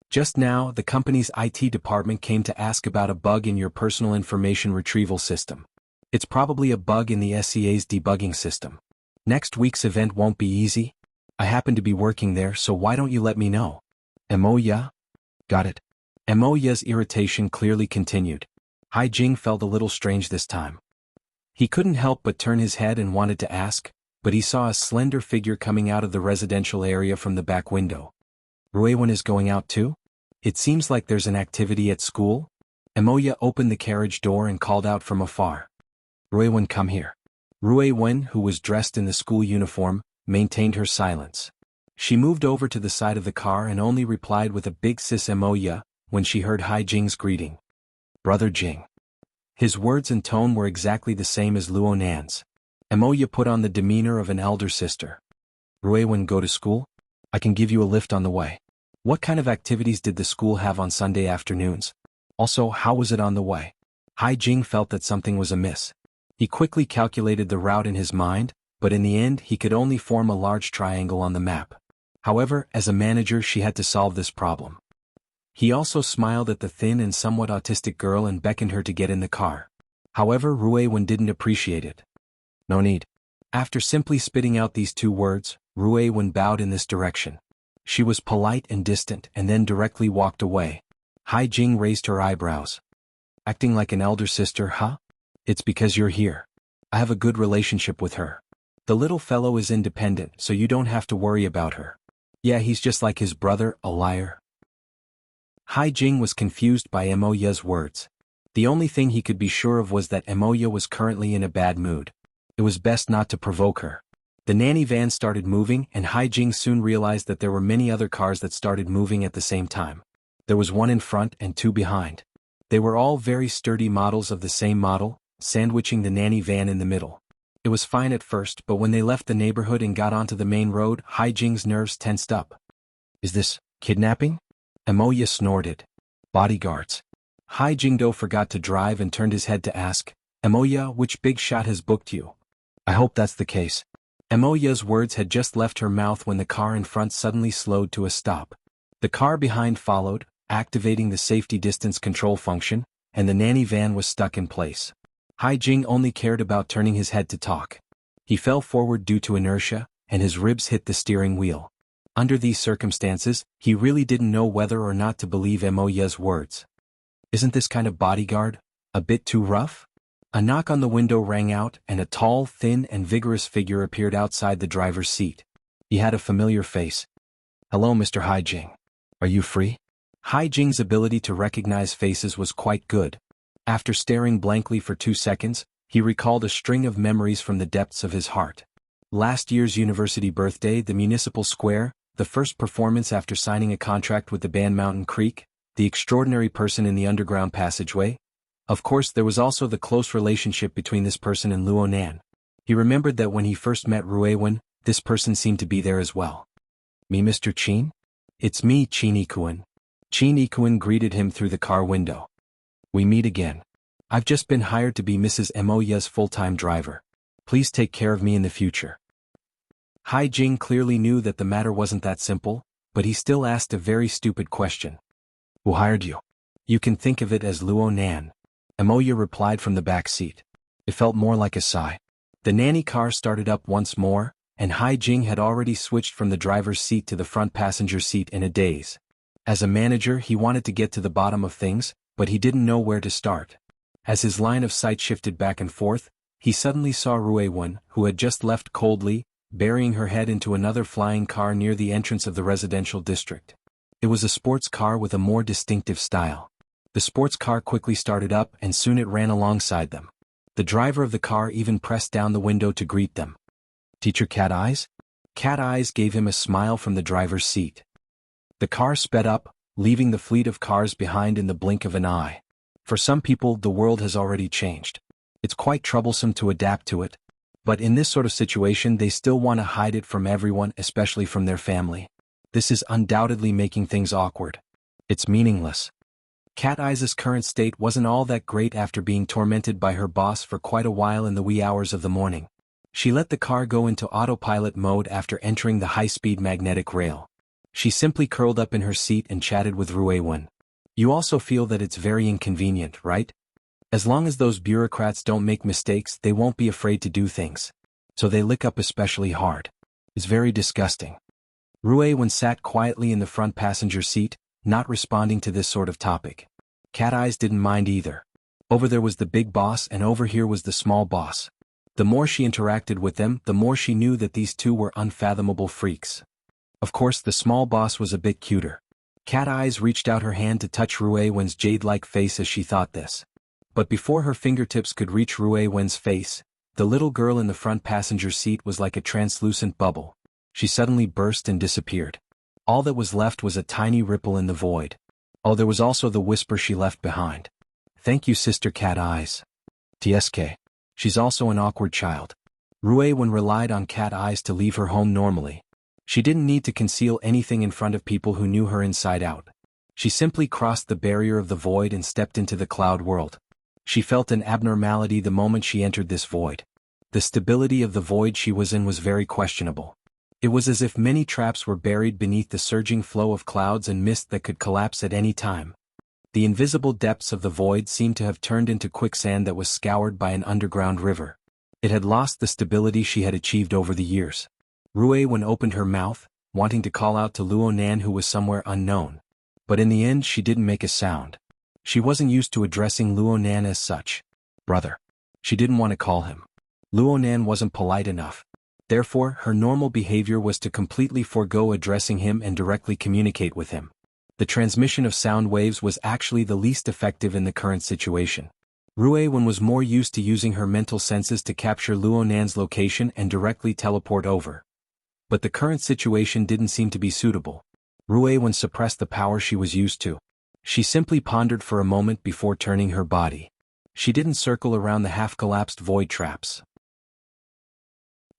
"Just now, the company's IT department came to ask about a bug in your personal information retrieval system. It's probably a bug in the SCA's debugging system. Next week's event won't be easy. I happen to be working there, so why don't you let me know?" "Emoya?" "Got it." Emoya's irritation clearly continued. Hai Jing felt a little strange this time. He couldn't help but turn his head and wanted to ask, but he saw a slender figure coming out of the residential area from the back window. "Ruiwen is going out too? It seems like there's an activity at school?" Emoya opened the carriage door and called out from afar. "Ruiwen, come here." Ruiwen, who was dressed in the school uniform, maintained her silence. She moved over to the side of the car and only replied with a big sis Emoya when she heard Hai Jing's greeting. "Brother Jing." His words and tone were exactly the same as Luo Nan's. Emoya put on the demeanor of an elder sister. "Ruiwen, go to school? I can give you a lift on the way." What kind of activities did the school have on Sunday afternoons? Also, how was it on the way? Hai Jing felt that something was amiss. He quickly calculated the route in his mind, but in the end he could only form a large triangle on the map. However, as a manager she had to solve this problem. He also smiled at the thin and somewhat autistic girl and beckoned her to get in the car. However, Ruiwen didn't appreciate it. No need. After simply spitting out these two words, Ruiwen bowed in this direction. She was polite and distant and then directly walked away. Hai Jing raised her eyebrows. Acting like an elder sister, huh? It's because you're here. I have a good relationship with her. The little fellow is independent, so you don't have to worry about her. Yeah, he's just like his brother, a liar. Hai Jing was confused by Emoya's words. The only thing he could be sure of was that Emoya was currently in a bad mood. It was best not to provoke her. The nanny van started moving, and Hai Jing soon realized that there were many other cars that started moving at the same time. There was one in front and two behind. They were all very sturdy models of the same model, sandwiching the nanny van in the middle. It was fine at first, but when they left the neighborhood and got onto the main road, Hai Jing's nerves tensed up. Is this kidnapping? Emoya snorted. Bodyguards. Hai Jingdo forgot to drive and turned his head to ask, Emoya, which big shot has booked you? I hope that's the case. Emoya's words had just left her mouth when the car in front suddenly slowed to a stop. The car behind followed, activating the safety distance control function, and the nanny van was stuck in place. Hai Jing only cared about turning his head to talk. He fell forward due to inertia, and his ribs hit the steering wheel. Under these circumstances, he really didn't know whether or not to believe Emoya's words. Isn't this kind of bodyguard a bit too rough? A knock on the window rang out, and a tall, thin, and vigorous figure appeared outside the driver's seat. He had a familiar face. Hello, Mr. Hai Jing. Are you free? Hai Jing's ability to recognize faces was quite good. After staring blankly for 2 seconds, he recalled a string of memories from the depths of his heart. Last year's university birthday, the municipal square, the first performance after signing a contract with the band Mountain Creek, the extraordinary person in the underground passageway. Of course, there was also the close relationship between this person and Luonan. He remembered that when he first met Ruiwen, this person seemed to be there as well. Me, Mr. Qin? It's me, Qin Ikuan. Qin Ikuan greeted him through the car window. We meet again. I've just been hired to be Mrs. Emoya's full-time driver. Please take care of me in the future. Hai Jing clearly knew that the matter wasn't that simple, but he still asked a very stupid question. Who hired you? You can think of it as Luonan. Emoya replied from the back seat. It felt more like a sigh. The nanny car started up once more, and Hai Jing had already switched from the driver's seat to the front passenger seat in a daze. As a manager, he wanted to get to the bottom of things, but he didn't know where to start. As his line of sight shifted back and forth, he suddenly saw Ruiwen, who had just left coldly, burying her head into another flying car near the entrance of the residential district. It was a sports car with a more distinctive style. The sports car quickly started up and soon it ran alongside them. The driver of the car even pressed down the window to greet them. Teacher Cat Eyes? Cat Eyes gave him a smile from the driver's seat. The car sped up, leaving the fleet of cars behind in the blink of an eye. For some people, the world has already changed. It's quite troublesome to adapt to it. But in this sort of situation, they still want to hide it from everyone, especially from their family. This is undoubtedly making things awkward. It's meaningless. Cat Eyes' current state wasn't all that great after being tormented by her boss for quite a while in the wee hours of the morning. She let the car go into autopilot mode after entering the high-speed magnetic rail. She simply curled up in her seat and chatted with Ruiwen. You also feel that it's very inconvenient, right? As long as those bureaucrats don't make mistakes, they won't be afraid to do things. So they lick up especially hard. It's very disgusting. Ruiwen sat quietly in the front passenger seat, not responding to this sort of topic. Cat Eyes didn't mind either. Over there was the big boss and over here was the small boss. The more she interacted with them, the more she knew that these two were unfathomable freaks. Of course, the small boss was a bit cuter. Cat Eyes reached out her hand to touch Ruiwen's jade-like face as she thought this. But before her fingertips could reach Ruiwen's face, the little girl in the front passenger seat was like a translucent bubble. She suddenly burst and disappeared. All that was left was a tiny ripple in the void. Oh, there was also the whisper she left behind. Thank you, Sister Cat Eyes. TSK. She's also an awkward child. Ruiwen relied on Cat Eyes to leave her home normally. She didn't need to conceal anything in front of people who knew her inside out. She simply crossed the barrier of the void and stepped into the cloud world. She felt an abnormality the moment she entered this void. The stability of the void she was in was very questionable. It was as if many traps were buried beneath the surging flow of clouds and mist that could collapse at any time. The invisible depths of the void seemed to have turned into quicksand that was scoured by an underground river. It had lost the stability she had achieved over the years. Ruiwen opened her mouth, wanting to call out to Luonan who was somewhere unknown. But in the end she didn't make a sound. She wasn't used to addressing Luonan as such. Brother. She didn't want to call him. Luonan wasn't polite enough. Therefore, her normal behavior was to completely forego addressing him and directly communicate with him. The transmission of sound waves was actually the least effective in the current situation. Ruiwen was more used to using her mental senses to capture Luonan's location and directly teleport over. But the current situation didn't seem to be suitable. Ruiwen suppressed the power she was used to. She simply pondered for a moment before turning her body. She didn't circle around the half-collapsed void traps.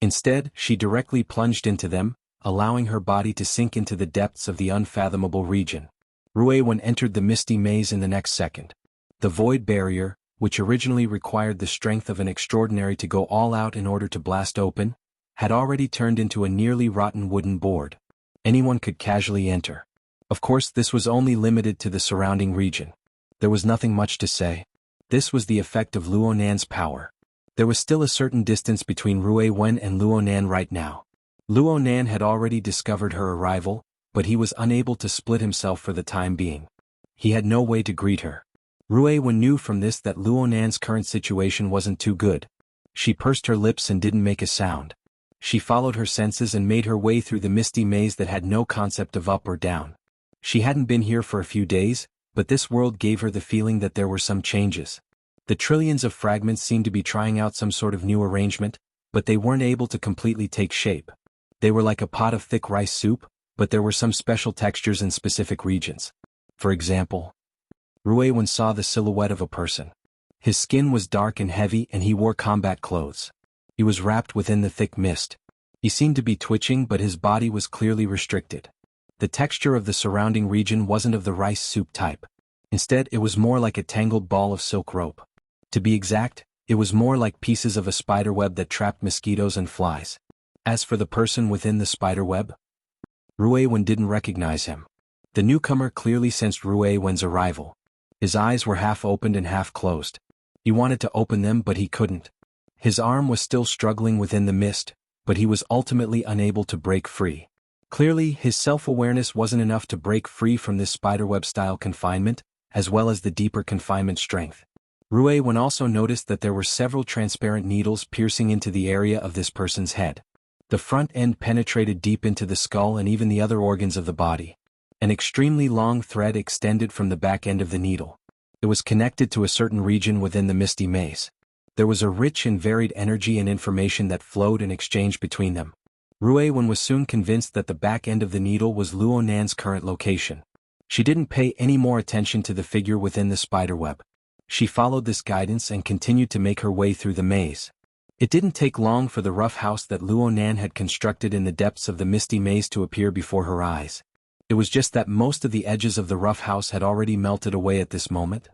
Instead, she directly plunged into them, allowing her body to sink into the depths of the unfathomable region. Ruiwen entered the misty maze in the next second. The void barrier, which originally required the strength of an extraordinary to go all out in order to blast open, had already turned into a nearly rotten wooden board. Anyone could casually enter. Of course, this was only limited to the surrounding region. There was nothing much to say. This was the effect of Luonan's power. There was still a certain distance between Ruiwen and Luonan right now. Luonan had already discovered her arrival, but he was unable to split himself for the time being. He had no way to greet her. Ruiwen knew from this that Luonan's current situation wasn't too good. She pursed her lips and didn't make a sound. She followed her senses and made her way through the misty maze that had no concept of up or down. She hadn't been here for a few days, but this world gave her the feeling that there were some changes. The trillions of fragments seemed to be trying out some sort of new arrangement, but they weren't able to completely take shape. They were like a pot of thick rice soup, but there were some special textures in specific regions. For example, Ruiwen saw the silhouette of a person. His skin was dark and heavy and he wore combat clothes. He was wrapped within the thick mist. He seemed to be twitching but his body was clearly restricted. The texture of the surrounding region wasn't of the rice soup type. Instead, it was more like a tangled ball of silk rope. To be exact, it was more like pieces of a spiderweb that trapped mosquitoes and flies. As for the person within the spiderweb, Ruiwen didn't recognize him. The newcomer clearly sensed Ruiwen's arrival. His eyes were half opened and half closed. He wanted to open them but he couldn't. His arm was still struggling within the mist, but he was ultimately unable to break free. Clearly, his self-awareness wasn't enough to break free from this spiderweb-style confinement, as well as the deeper confinement strength. Ruiwen also noticed that there were several transparent needles piercing into the area of this person's head. The front end penetrated deep into the skull and even the other organs of the body. An extremely long thread extended from the back end of the needle. It was connected to a certain region within the misty maze. There was a rich and varied energy and information that flowed and exchanged between them. Ruiwen was soon convinced that the back end of the needle was Luonan's current location. She didn't pay any more attention to the figure within the spiderweb. She followed this guidance and continued to make her way through the maze. It didn't take long for the rough house that Luonan had constructed in the depths of the misty maze to appear before her eyes. It was just that most of the edges of the rough house had already melted away at this moment.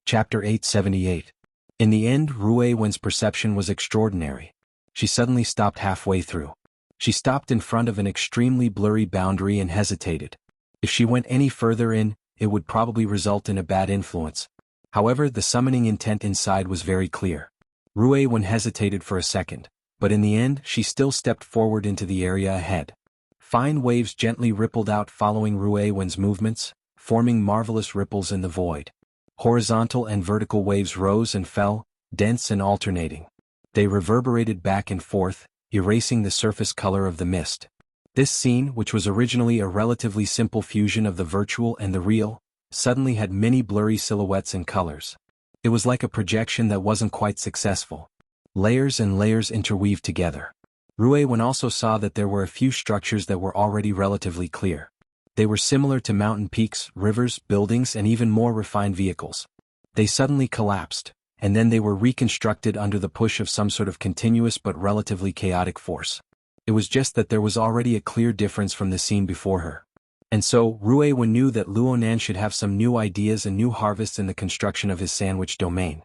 Chapter 878. In the end, Ruiwen's perception was extraordinary. She suddenly stopped halfway through. She stopped in front of an extremely blurry boundary and hesitated. If she went any further in, it would probably result in a bad influence. However, the summoning intent inside was very clear. Ruiwen hesitated for a second, but in the end she still stepped forward into the area ahead. Fine waves gently rippled out following Ruiwen's movements, forming marvelous ripples in the void. Horizontal and vertical waves rose and fell, dense and alternating. They reverberated back and forth, erasing the surface color of the mist. This scene, which was originally a relatively simple fusion of the virtual and the real, suddenly had many blurry silhouettes and colors. It was like a projection that wasn't quite successful. Layers and layers interweaved together. Ruiwen also saw that there were a few structures that were already relatively clear. They were similar to mountain peaks, rivers, buildings, and even more refined vehicles. They suddenly collapsed, and then they were reconstructed under the push of some sort of continuous but relatively chaotic force. It was just that there was already a clear difference from the scene before her. And so, Ruiwen knew that Luonan should have some new ideas and new harvests in the construction of his sandwich domain.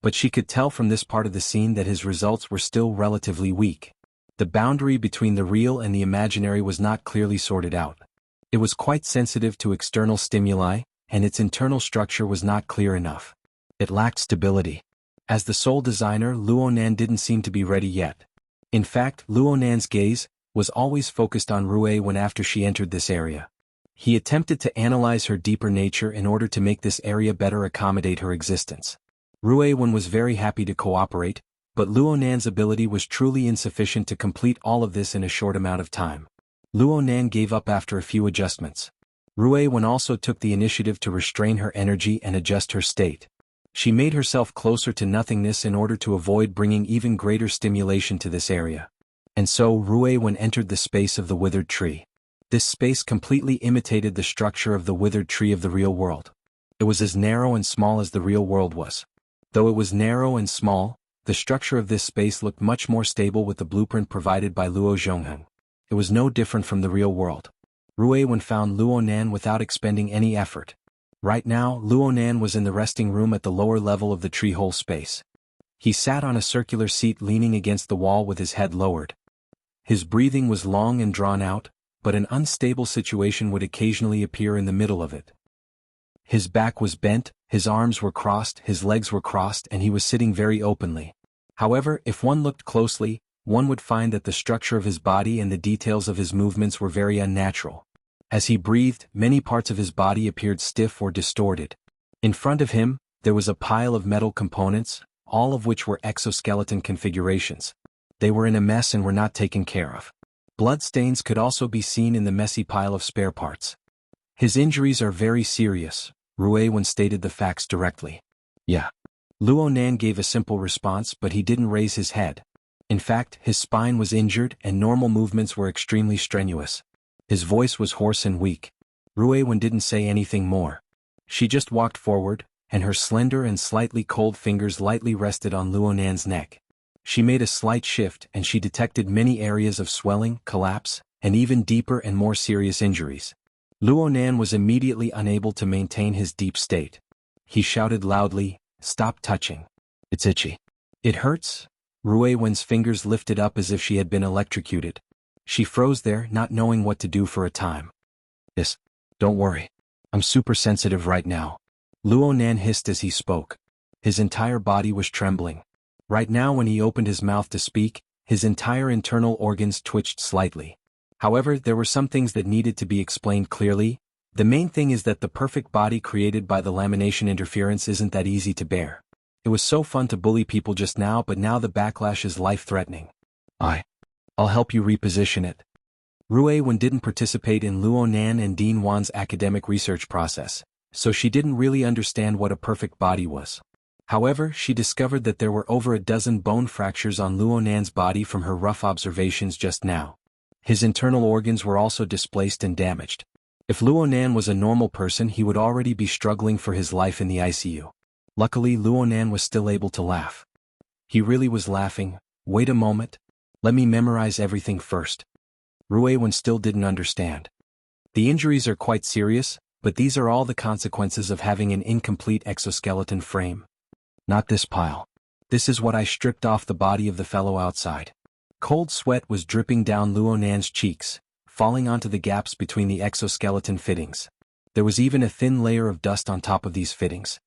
but she could tell from this part of the scene that his results were still relatively weak. The boundary between the real and the imaginary was not clearly sorted out. It was quite sensitive to external stimuli, and its internal structure was not clear enough. It lacked stability. As the sole designer, Luonan didn't seem to be ready yet. In fact, Luonan's gaze was always focused on Rui when after she entered this area. He attempted to analyze her deeper nature in order to make this area better accommodate her existence. Ruiwen was very happy to cooperate, but Luonan's ability was truly insufficient to complete all of this in a short amount of time. Luonan gave up after a few adjustments. Ruiwen also took the initiative to restrain her energy and adjust her state. She made herself closer to nothingness in order to avoid bringing even greater stimulation to this area. And so Ruiwen entered the space of the withered tree. This space completely imitated the structure of the withered tree of the real world. It was as narrow and small as the real world was. Though it was narrow and small, the structure of this space looked much more stable with the blueprint provided by Luo Zhongheng. It was no different from the real world. Ruiwen found Luonan without expending any effort. Right now, Luonan was in the resting room at the lower level of the tree hole space. He sat on a circular seat leaning against the wall with his head lowered. His breathing was long and drawn out, but an unstable situation would occasionally appear in the middle of it. His back was bent, his arms were crossed, his legs were crossed, and he was sitting very openly. However, if one looked closely, one would find that the structure of his body and the details of his movements were very unnatural. As he breathed, many parts of his body appeared stiff or distorted. In front of him, there was a pile of metal components, all of which were exoskeleton configurations. They were in a mess and were not taken care of. Bloodstains could also be seen in the messy pile of spare parts. His injuries are very serious, Ruiwen stated the facts directly. Yeah. Luonan gave a simple response, but he didn't raise his head. In fact, his spine was injured and normal movements were extremely strenuous. His voice was hoarse and weak. Ruiwen didn't say anything more. She just walked forward, and her slender and slightly cold fingers lightly rested on Luonan's neck. She made a slight shift and she detected many areas of swelling, collapse, and even deeper and more serious injuries. Luonan was immediately unable to maintain his deep state. He shouted loudly, "Stop touching. It's itchy." "It hurts?" Ruiwen's fingers lifted up as if she had been electrocuted. She froze there, not knowing what to do for a time. "Yes, don't worry. I'm super sensitive right now." Luonan hissed as he spoke. His entire body was trembling. Right now when he opened his mouth to speak, his entire internal organs twitched slightly. However, there were some things that needed to be explained clearly. The main thing is that the perfect body created by the lamination interference isn't that easy to bear. It was so fun to bully people just now, but now the backlash is life-threatening. I'll help you reposition it." Ruiwen didn't participate in Luonan and Dean Wan's academic research process, so she didn't really understand what a perfect body was. However, she discovered that there were over a dozen bone fractures on Luonan's body from her rough observations just now. His internal organs were also displaced and damaged. If Luonan was a normal person, he would already be struggling for his life in the ICU. Luckily, Luonan was still able to laugh. He really was laughing. "Wait a moment. Let me memorize everything first." Ruiwen still didn't understand. The injuries are quite serious, but these are all the consequences of having an incomplete exoskeleton frame. Not this pile. This is what I stripped off the body of the fellow outside. Cold sweat was dripping down Luonan's cheeks, falling onto the gaps between the exoskeleton fittings. There was even a thin layer of dust on top of these fittings.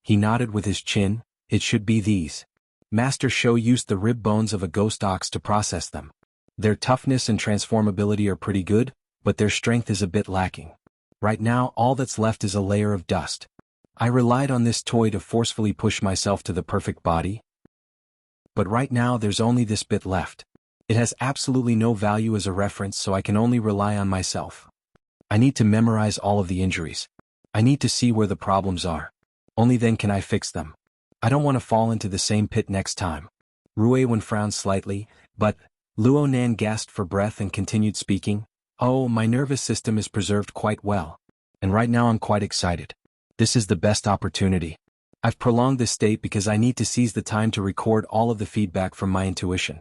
He nodded with his chin. "It should be these. Master Shou used the rib bones of a ghost ox to process them. Their toughness and transformability are pretty good, but their strength is a bit lacking. Right now all that's left is a layer of dust. I relied on this toy to forcefully push myself to the perfect body. But right now there's only this bit left. It has absolutely no value as a reference, so I can only rely on myself. I need to memorize all of the injuries. I need to see where the problems are. Only then can I fix them. I don't want to fall into the same pit next time." Ruiwen frowned slightly, but Luonan gasped for breath and continued speaking. "Oh, my nervous system is preserved quite well. And right now I'm quite excited. This is the best opportunity. I've prolonged this state because I need to seize the time to record all of the feedback from my intuition.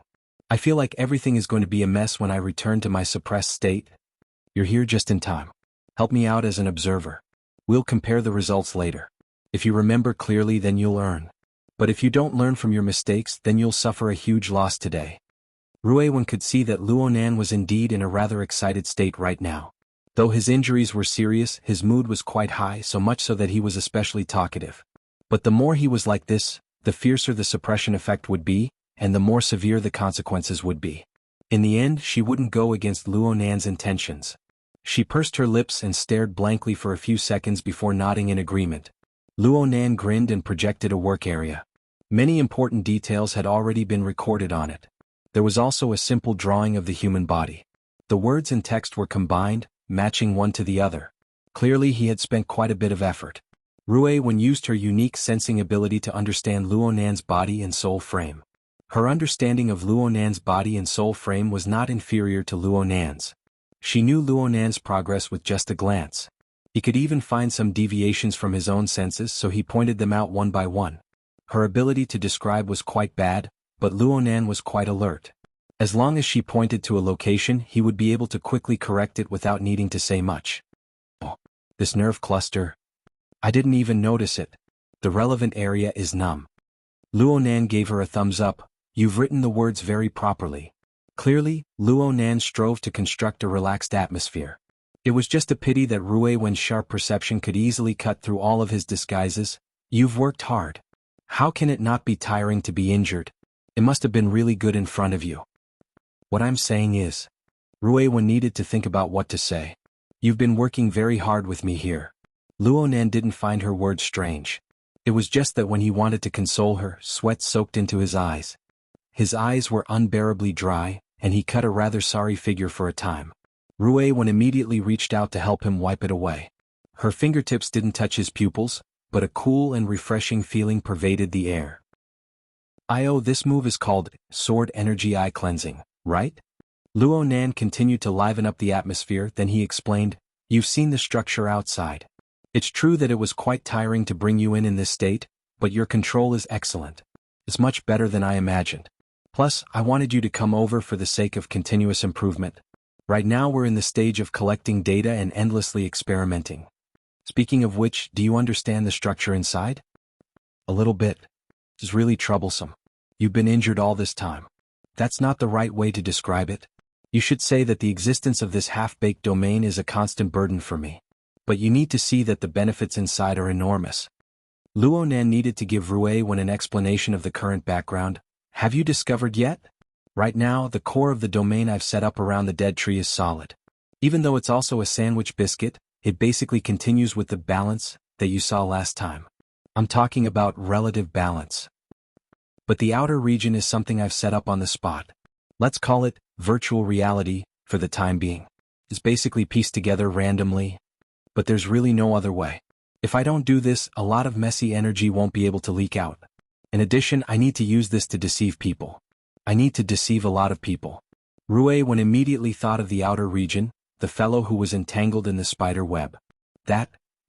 I feel like everything is going to be a mess when I return to my suppressed state. You're here just in time. Help me out as an observer. We'll compare the results later. If you remember clearly, then you'll earn. But if you don't learn from your mistakes, then you'll suffer a huge loss today. Ruiwen could see that Luonan was indeed in a rather excited state right now. Though his injuries were serious, his mood was quite high, so much so that he was especially talkative. But the more he was like this, the fiercer the suppression effect would be, and the more severe the consequences would be. In the end, she wouldn't go against Luonan's intentions. She pursed her lips and stared blankly for a few seconds before nodding in agreement. Luonan grinned and projected a work area. Many important details had already been recorded on it. There was also a simple drawing of the human body. The words and text were combined, matching one to the other. Clearly he had spent quite a bit of effort. Ruiwen used her unique sensing ability to understand Luonan's body and soul frame. Her understanding of Luonan's body and soul frame was not inferior to Luonan's. She knew Luonan's progress with just a glance. He could even find some deviations from his own senses, so he pointed them out one by one. Her ability to describe was quite bad, but Luonan was quite alert. As long as she pointed to a location, he would be able to quickly correct it without needing to say much. Oh, this nerve cluster. I didn't even notice it. The relevant area is numb. Luonan gave her a thumbs up. You've written the words very properly. Clearly, Luonan strove to construct a relaxed atmosphere. It was just a pity that Ruiwen's sharp perception could easily cut through all of his disguises. You've worked hard. How can it not be tiring to be injured? It must have been really good in front of you. What I'm saying is, Ruiwen needed to think about what to say. You've been working very hard with me here. Luonan didn't find her words strange. It was just that when he wanted to console her, sweat soaked into his eyes. His eyes were unbearably dry, and he cut a rather sorry figure for a time. Ruiwen immediately reached out to help him wipe it away. Her fingertips didn't touch his pupils, but a cool and refreshing feeling pervaded the air. This move is called sword energy eye cleansing, right? Luonan continued to liven up the atmosphere, then he explained, you've seen the structure outside. It's true that it was quite tiring to bring you in this state, but your control is excellent. It's much better than I imagined. Plus, I wanted you to come over for the sake of continuous improvement. Right now we're in the stage of collecting data and endlessly experimenting. Speaking of which, do you understand the structure inside? A little bit. It's really troublesome. You've been injured all this time. That's not the right way to describe it. You should say that the existence of this half-baked domain is a constant burden for me. But you need to see that the benefits inside are enormous. Luonan needed to give Ruiwen an explanation of the current background. Have you discovered yet? Right now, the core of the domain I've set up around the dead tree is solid. Even though it's also a sandwich biscuit, it basically continues with the balance that you saw last time. I'm talking about relative balance. But the outer region is something I've set up on the spot. Let's call it virtual reality for the time being. It's basically pieced together randomly. But there's really no other way. If I don't do this, a lot of messy energy won't be able to leak out. In addition, I need to use this to deceive people. I need to deceive a lot of people. Ruiwen immediately thought of the outer region, the fellow who was entangled in the spider web.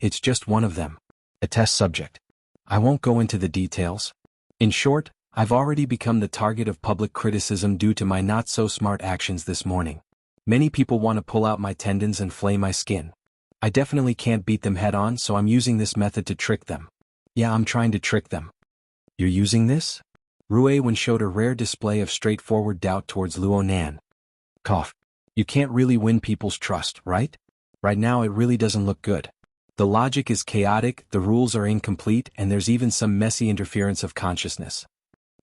It's just one of them. A test subject. I won't go into the details. In short, I've already become the target of public criticism due to my not-so-smart actions this morning. Many people want to pull out my tendons and flay my skin. I definitely can't beat them head-on, so I'm using this method to trick them. Yeah, I'm trying to trick them. You're using this? Ruiwen showed a rare display of straightforward doubt towards Luonan. Cough. You can't really win people's trust, right? Right now it really doesn't look good. The logic is chaotic, the rules are incomplete, and there's even some messy interference of consciousness.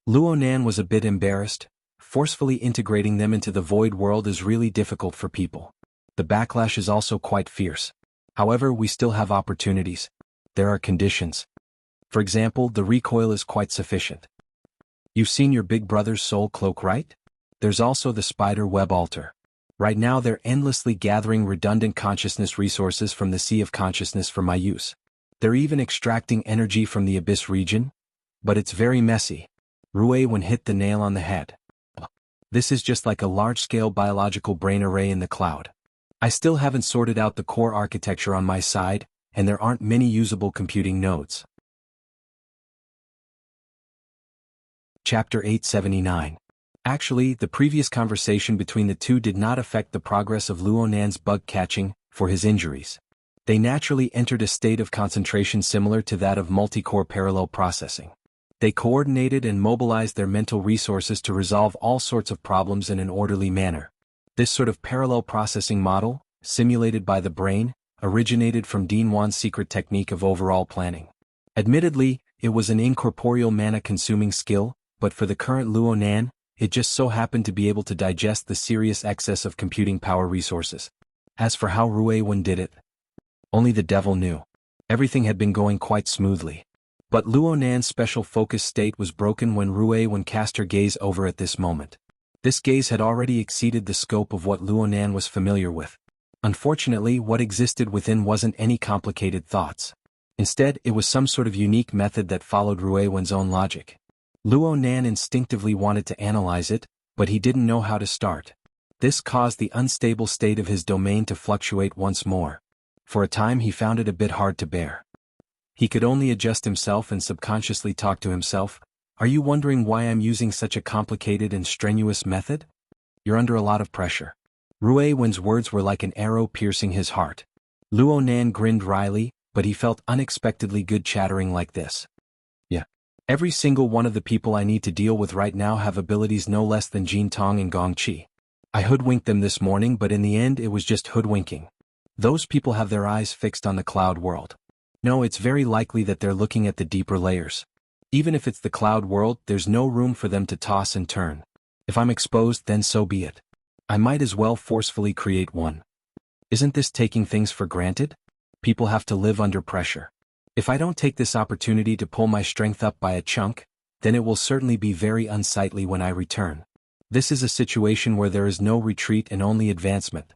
Luonan was a bit embarrassed. Forcefully integrating them into the void world is really difficult for people. The backlash is also quite fierce. However, we still have opportunities. There are conditions. For example, the recoil is quite sufficient. You've seen your big brother's soul cloak, right? There's also the spider web altar. Right now they're endlessly gathering redundant consciousness resources from the sea of consciousness for my use. They're even extracting energy from the abyss region. But it's very messy. Ruiwen hit the nail on the head. This is just like a large-scale biological brain array in the cloud. I still haven't sorted out the core architecture on my side, and there aren't many usable computing nodes. Chapter 879. Actually, the previous conversation between the two did not affect the progress of Luonan's bug catching for his injuries. They naturally entered a state of concentration similar to that of multi-core parallel processing. They coordinated and mobilized their mental resources to resolve all sorts of problems in an orderly manner. This sort of parallel processing model, simulated by the brain, originated from Dean Wan's secret technique of overall planning. Admittedly, it was an incorporeal mana-consuming skill, but for the current Luo Nan, it just so happened to be able to digest the serious excess of computing power resources. As for how Ruiwen did it, only the devil knew. Everything had been going quite smoothly. But Luo Nan's special focus state was broken when Ruiwen cast her gaze over at this moment. This gaze had already exceeded the scope of what Luo Nan was familiar with. Unfortunately, what existed within wasn't any complicated thoughts. Instead, it was some sort of unique method that followed Ruiwen's own logic. Luo Nan instinctively wanted to analyze it, but he didn't know how to start. This caused the unstable state of his domain to fluctuate once more. For a time he found it a bit hard to bear. He could only adjust himself and subconsciously talk to himself. Are you wondering why I'm using such a complicated and strenuous method? You're under a lot of pressure. Ruiwen's words were like an arrow piercing his heart. Luo Nan grinned wryly, but he felt unexpectedly good chattering like this. Yeah. Every single one of the people I need to deal with right now have abilities no less than Jin Tong and Gong Qi. I hoodwinked them this morning, but in the end it was just hoodwinking. Those people have their eyes fixed on the cloud world. No, it's very likely that they're looking at the deeper layers. Even if it's the cloud world, there's no room for them to toss and turn. If I'm exposed, then so be it. I might as well forcefully create one. Isn't this taking things for granted? People have to live under pressure. If I don't take this opportunity to pull my strength up by a chunk, then it will certainly be very unsightly when I return. This is a situation where there is no retreat and only advancement.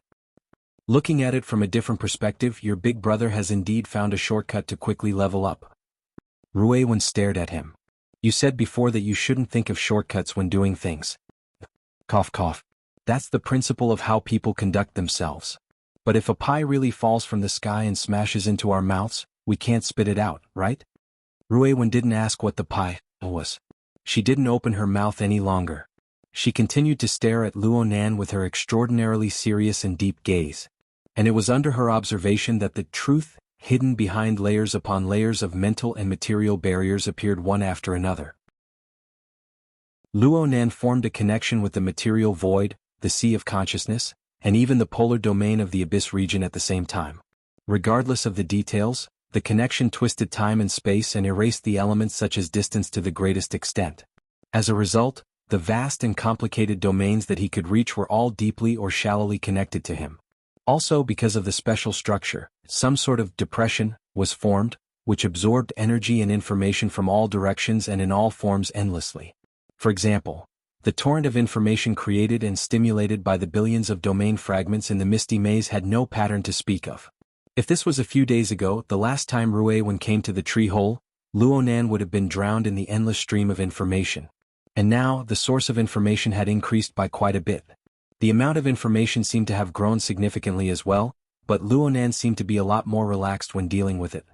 Looking at it from a different perspective, your big brother has indeed found a shortcut to quickly level up. Ruiwen stared at him. You said before that you shouldn't think of shortcuts when doing things. Cough cough. That's the principle of how people conduct themselves. But if a pie really falls from the sky and smashes into our mouths, we can't spit it out, right? Ruiwen didn't ask what the pie was. She didn't open her mouth any longer. She continued to stare at Luo Nan with her extraordinarily serious and deep gaze. And it was under her observation that the truth, hidden behind layers upon layers of mental and material barriers, appeared one after another. Luo Nan formed a connection with the material void, the sea of consciousness, and even the polar domain of the abyss region at the same time. Regardless of the details, the connection twisted time and space and erased the elements such as distance to the greatest extent. As a result, the vast and complicated domains that he could reach were all deeply or shallowly connected to him. Also, because of the special structure, some sort of depression was formed, which absorbed energy and information from all directions and in all forms endlessly. For example, the torrent of information created and stimulated by the billions of domain fragments in the misty maze had no pattern to speak of. If this was a few days ago, the last time Ruiwen came to the tree hole, Luo Nan would have been drowned in the endless stream of information. And now, the source of information had increased by quite a bit. The amount of information seemed to have grown significantly as well, but Luo Nan seemed to be a lot more relaxed when dealing with it.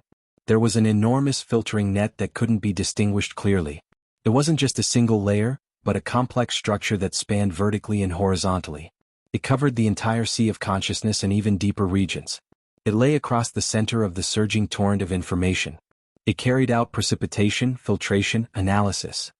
There was an enormous filtering net that couldn't be distinguished clearly. It wasn't just a single layer, but a complex structure that spanned vertically and horizontally. It covered the entire sea of consciousness and even deeper regions. It lay across the center of the surging torrent of information. It carried out precipitation, filtration, analysis.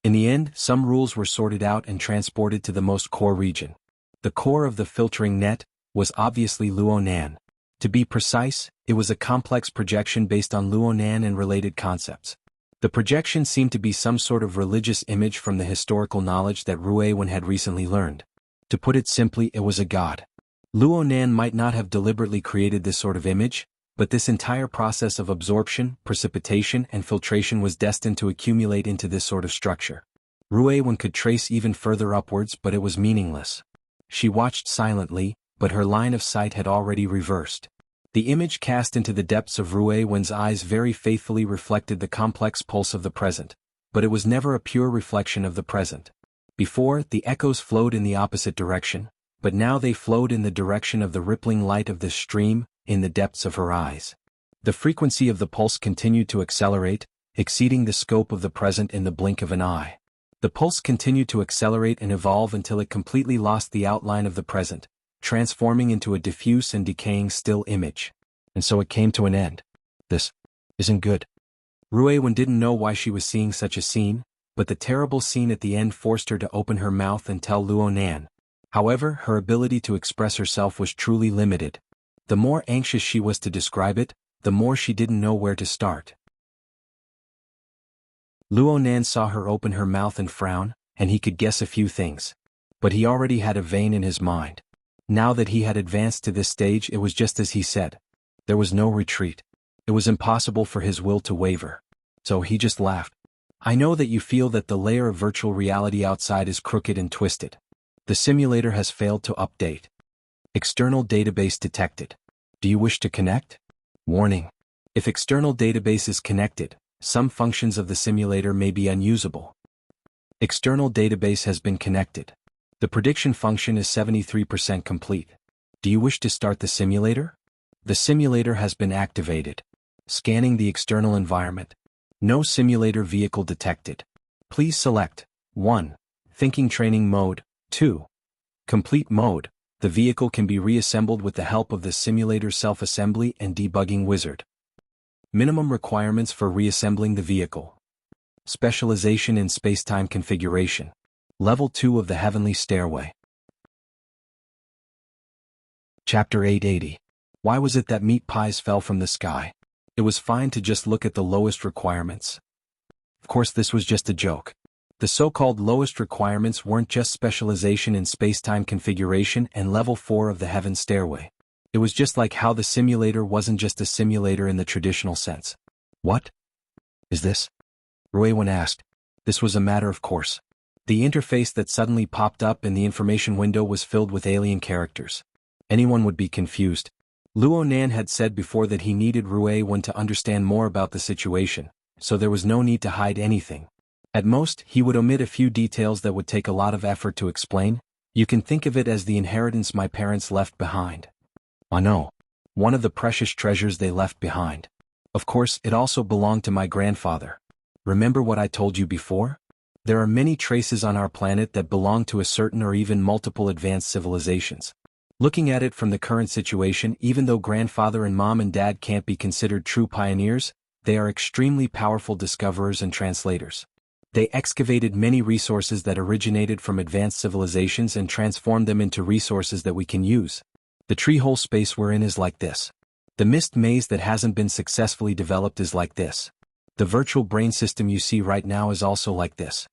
In the end, some rules were sorted out and transported to the most core region. The core of the filtering net was obviously Luo Nan. To be precise, it was a complex projection based on Luo Nan and related concepts. The projection seemed to be some sort of religious image from the historical knowledge that Ruiwen had recently learned. To put it simply, it was a god. Luo Nan might not have deliberately created this sort of image, but this entire process of absorption, precipitation, and filtration was destined to accumulate into this sort of structure. Ruiwen could trace even further upwards, but it was meaningless. She watched silently, but her line of sight had already reversed. The image cast into the depths of Ruiwen's eyes very faithfully reflected the complex pulse of the present, but it was never a pure reflection of the present. Before, the echoes flowed in the opposite direction, but now they flowed in the direction of the rippling light of this stream, in the depths of her eyes. The frequency of the pulse continued to accelerate, exceeding the scope of the present in the blink of an eye. The pulse continued to accelerate and evolve until it completely lost the outline of the present, transforming into a diffuse and decaying still image. And so it came to an end. This isn't good. Ruewen didn't know why she was seeing such a scene, but the terrible scene at the end forced her to open her mouth and tell Luonan. However, her ability to express herself was truly limited. The more anxious she was to describe it, the more she didn't know where to start. Luonan saw her open her mouth and frown, and he could guess a few things. But he already had a vein in his mind. Now that he had advanced to this stage, it was just as he said. There was no retreat. It was impossible for his will to waver. So he just laughed. I know that you feel that the layer of virtual reality outside is crooked and twisted. The simulator has failed to update. External database detected. Do you wish to connect? Warning. If external database is connected, some functions of the simulator may be unusable. External database has been connected. The prediction function is 73% complete. Do you wish to start the simulator? The simulator has been activated. Scanning the external environment. No simulator vehicle detected. Please select 1. Thinking training mode. 2. Complete mode. The vehicle can be reassembled with the help of the simulator's self-assembly and debugging wizard. Minimum requirements for reassembling the vehicle. Specialization in space-time configuration. Level 2 of the Heavenly Stairway. Chapter 880. Why was it that meat pies fell from the sky? It was fine to just look at the lowest requirements. Of course, this was just a joke. The so-called lowest requirements weren't just specialization in space-time configuration and level 4 of the Heaven Stairway. It was just like how the simulator wasn't just a simulator in the traditional sense. What is this? Ruewen asked. This was a matter of course. The interface that suddenly popped up in the information window was filled with alien characters. Anyone would be confused. Luonan had said before that he needed Ruewen to understand more about the situation, so there was no need to hide anything. At most, he would omit a few details that would take a lot of effort to explain. You can think of it as the inheritance my parents left behind. Oh no. One of the precious treasures they left behind. Of course, it also belonged to my grandfather. Remember what I told you before? There are many traces on our planet that belong to a certain or even multiple advanced civilizations. Looking at it from the current situation, even though grandfather and mom and dad can't be considered true pioneers, they are extremely powerful discoverers and translators. They excavated many resources that originated from advanced civilizations and transformed them into resources that we can use. The treehole space we're in is like this. The mist maze that hasn't been successfully developed is like this. The virtual brain system you see right now is also like this.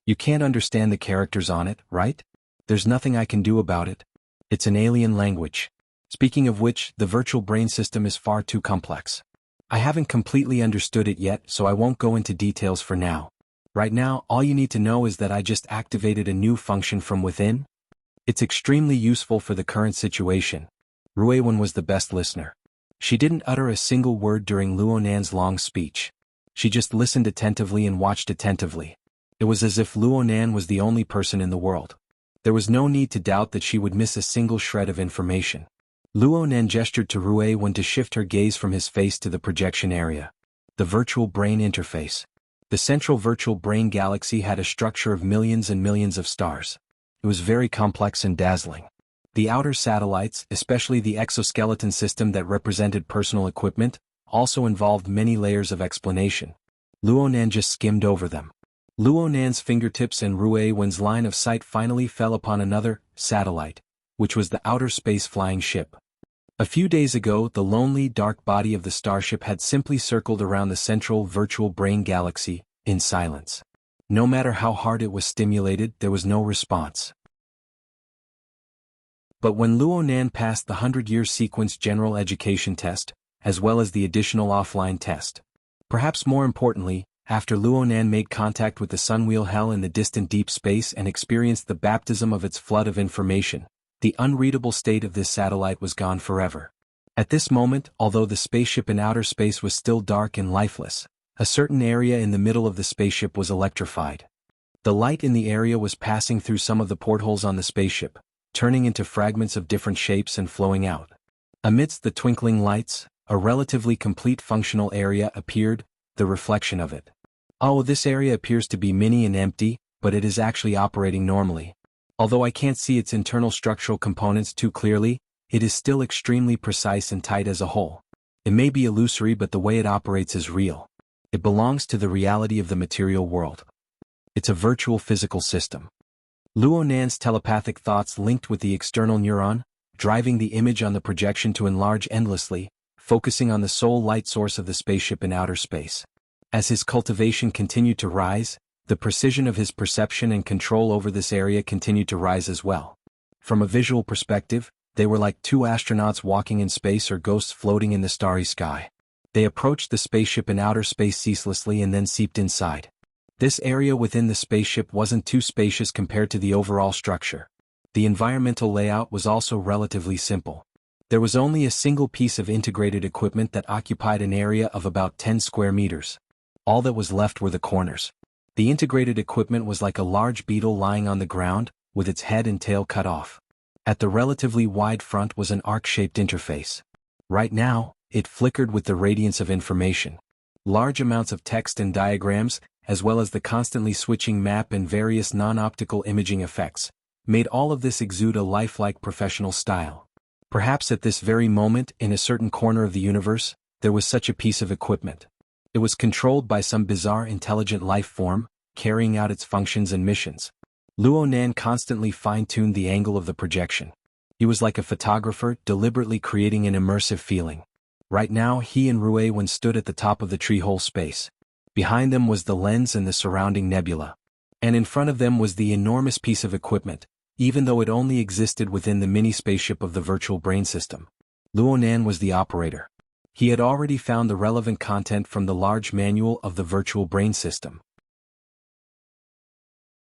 You can't understand the characters on it, right? There's nothing I can do about it. It's an alien language. Speaking of which, the virtual brain system is far too complex. I haven't completely understood it yet, so I won't go into details for now. Right now, all you need to know is that I just activated a new function from within. It's extremely useful for the current situation. Ruewen was the best listener. She didn't utter a single word during Luonan's long speech. She just listened attentively and watched attentively. It was as if Luonan was the only person in the world. There was no need to doubt that she would miss a single shred of information. Luonan gestured to Ruewen to shift her gaze from his face to the projection area. The virtual brain interface. The central virtual brain galaxy had a structure of millions and millions of stars. It was very complex and dazzling. The outer satellites, especially the exoskeleton system that represented personal equipment, also involved many layers of explanation. Luonan just skimmed over them. Luonan's fingertips and Ruewen's line of sight finally fell upon another satellite, which was the outer space flying ship. A few days ago, the lonely, dark body of the starship had simply circled around the central virtual brain galaxy, in silence. No matter how hard it was stimulated, there was no response. But when Luonan passed the 100-year sequence general education test, as well as the additional offline test, perhaps more importantly, after Luonan made contact with the Sunwheel Hell in the distant deep space and experienced the baptism of its flood of information, the unreadable state of this satellite was gone forever. At this moment, although the spaceship in outer space was still dark and lifeless, a certain area in the middle of the spaceship was electrified. The light in the area was passing through some of the portholes on the spaceship, turning into fragments of different shapes and flowing out. Amidst the twinkling lights, a relatively complete functional area appeared, the reflection of it. Oh, this area appears to be mini and empty, but it is actually operating normally. Although I can't see its internal structural components too clearly, it is still extremely precise and tight as a whole. It may be illusory, but the way it operates is real. It belongs to the reality of the material world. It's a virtual physical system. Luonan's telepathic thoughts linked with the external neuron, driving the image on the projection to enlarge endlessly, focusing on the sole light source of the spaceship in outer space. As his cultivation continued to rise, the precision of his perception and control over this area continued to rise as well. From a visual perspective, they were like two astronauts walking in space or ghosts floating in the starry sky. They approached the spaceship in outer space ceaselessly and then seeped inside. This area within the spaceship wasn't too spacious compared to the overall structure. The environmental layout was also relatively simple. There was only a single piece of integrated equipment that occupied an area of about 10 square meters. All that was left were the corners. The integrated equipment was like a large beetle lying on the ground, with its head and tail cut off. At the relatively wide front was an arc-shaped interface. Right now, it flickered with the radiance of information. Large amounts of text and diagrams, as well as the constantly switching map and various non-optical imaging effects, made all of this exude a lifelike professional style. Perhaps at this very moment, in a certain corner of the universe, there was such a piece of equipment. It was controlled by some bizarre intelligent life form, carrying out its functions and missions. Luonan constantly fine-tuned the angle of the projection. He was like a photographer deliberately creating an immersive feeling. Right now he and Ruewen stood at the top of the tree-hole space. Behind them was the lens and the surrounding nebula. And in front of them was the enormous piece of equipment, even though it only existed within the mini-spaceship of the virtual brain system. Luonan was the operator. He had already found the relevant content from the large manual of the virtual brain system.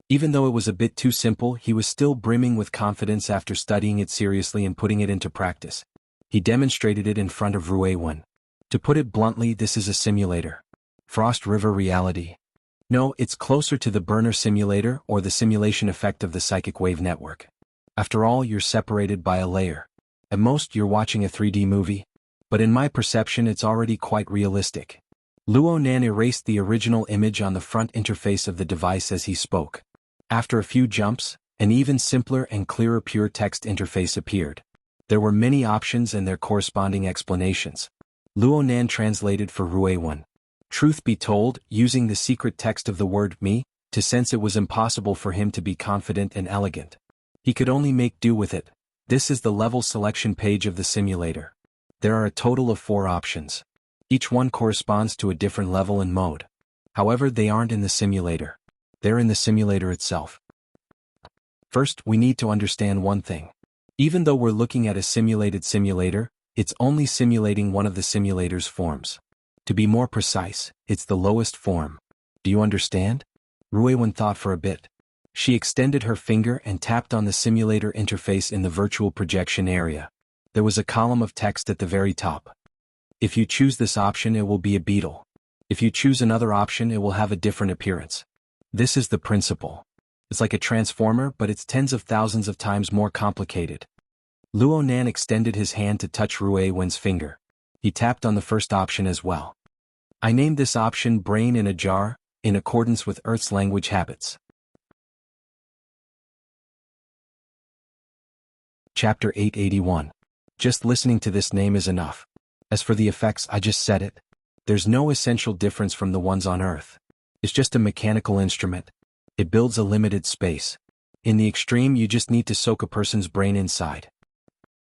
Even though it was a bit too simple, he was still brimming with confidence after studying it seriously and putting it into practice. He demonstrated it in front of Ruewen. To put it bluntly, this is a simulator. Frost River reality. No, it's closer to the burner simulator or the simulation effect of the psychic wave network. After all, you're separated by a layer. At most, you're watching a 3D movie. But in my perception, it's already quite realistic. Luonan erased the original image on the front interface of the device as he spoke. After a few jumps, an even simpler and clearer pure text interface appeared. There were many options and their corresponding explanations. Luonan translated for Ruewen. Truth be told, using the secret text of the word me, to sense it was impossible for him to be confident and elegant. He could only make do with it. This is the level selection page of the simulator. There are a total of 4 options. Each one corresponds to a different level and mode. However, they aren't in the simulator. They're in the simulator itself. First, we need to understand one thing. Even though we're looking at a simulated simulator, it's only simulating one of the simulator's forms. To be more precise, it's the lowest form. Do you understand? Ruewen thought for a bit. She extended her finger and tapped on the simulator interface in the virtual projection area. There was a column of text at the very top. If you choose this option, it will be a beetle. If you choose another option, it will have a different appearance. This is the principle. It's like a transformer, but it's tens of thousands of times more complicated. Luonan extended his hand to touch Ruewen's finger. He tapped on the first option as well. I named this option Brain in a Jar, in accordance with Earth's language habits. Chapter 881. Just listening to this name is enough. As for the effects, I just said it. There's no essential difference from the ones on Earth. It's just a mechanical instrument. It builds a limited space. In the extreme, you just need to soak a person's brain inside.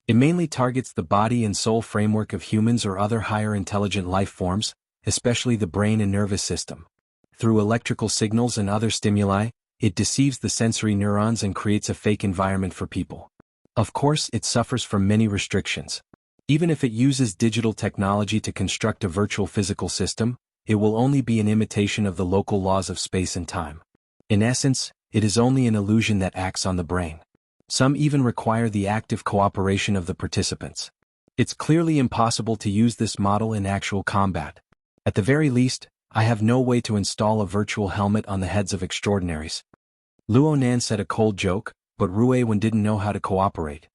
It mainly targets the body and soul framework of humans or other higher intelligent life forms, especially the brain and nervous system. Through electrical signals and other stimuli, it deceives the sensory neurons and creates a fake environment for people. Of course, it suffers from many restrictions. Even if it uses digital technology to construct a virtual physical system, it will only be an imitation of the local laws of space and time. In essence, it is only an illusion that acts on the brain. Some even require the active cooperation of the participants. It's clearly impossible to use this model in actual combat. At the very least, I have no way to install a virtual helmet on the heads of extraordinaries. Luonan said a cold joke, but Ruewen didn't know how to cooperate.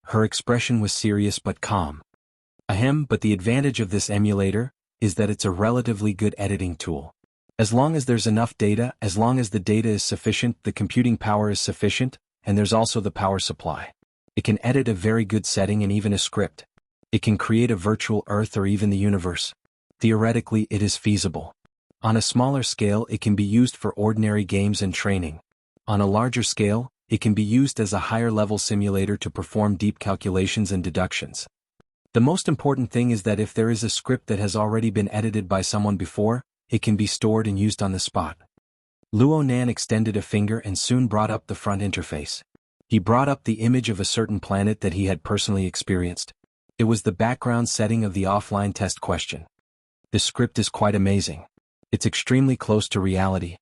Her expression was serious but calm. Ahem, but the advantage of this emulator is that it's a relatively good editing tool. As long as there's enough data, as long as the data is sufficient, the computing power is sufficient, and there's also the power supply. It can edit a very good setting and even a script. It can create a virtual Earth or even the universe. Theoretically, it is feasible. On a smaller scale, it can be used for ordinary games and training. On a larger scale, it can be used as a higher-level simulator to perform deep calculations and deductions. The most important thing is that if there is a script that has already been edited by someone before, it can be stored and used on the spot. Luonan extended a finger and soon brought up the front interface. He brought up the image of a certain planet that he had personally experienced. It was the background setting of the offline test question. The script is quite amazing. It's extremely close to reality.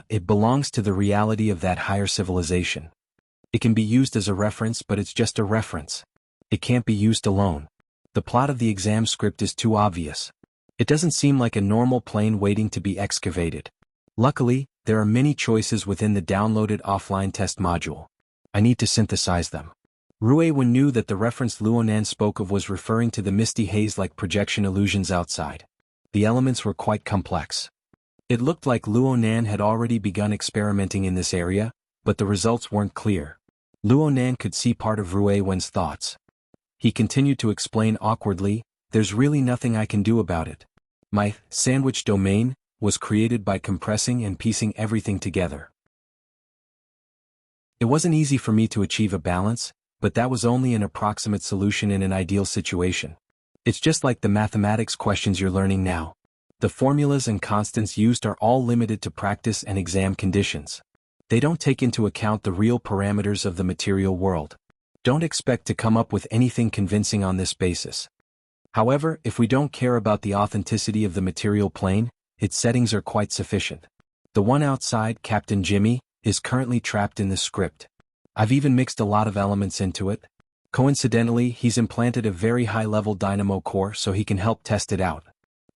It belongs to the reality of that higher civilization. It can be used as a reference, but it's just a reference. It can't be used alone. The plot of the exam script is too obvious. It doesn't seem like a normal plane waiting to be excavated. Luckily, there are many choices within the downloaded offline test module. I need to synthesize them. Ruiwen knew that the reference Luonan spoke of was referring to the misty haze-like projection illusions outside. The elements were quite complex. It looked like Luonan had already begun experimenting in this area, but the results weren't clear. Luonan could see part of Ruiwen's thoughts. He continued to explain awkwardly, "There's really nothing I can do about it. My sandwich domain was created by compressing and piecing everything together. It wasn't easy for me to achieve a balance, but that was only an approximate solution in an ideal situation. It's just like the mathematics questions you're learning now. The formulas and constants used are all limited to practice and exam conditions. They don't take into account the real parameters of the material world. Don't expect to come up with anything convincing on this basis. However, if we don't care about the authenticity of the material plane, its settings are quite sufficient. The one outside, Captain Jimmy, is currently trapped in the script. I've even mixed a lot of elements into it. Coincidentally, he's implanted a very high-level dynamo core so he can help test it out.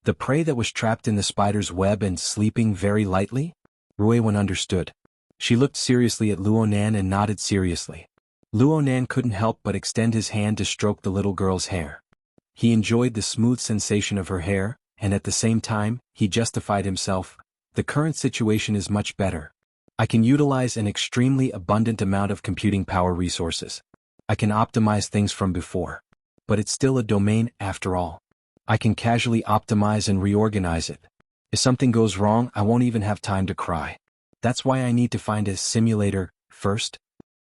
The prey that was trapped in the spider's web and sleeping very lightly? Ruiwen understood. She looked seriously at Luonan and nodded seriously. Luonan couldn't help but extend his hand to stroke the little girl's hair. He enjoyed the smooth sensation of her hair, and at the same time, he justified himself. The current situation is much better. I can utilize an extremely abundant amount of computing power resources. I can optimize things from before. But it's still a domain, after all. I can casually optimize and reorganize it. If something goes wrong, I won't even have time to cry. That's why I need to find a simulator, first.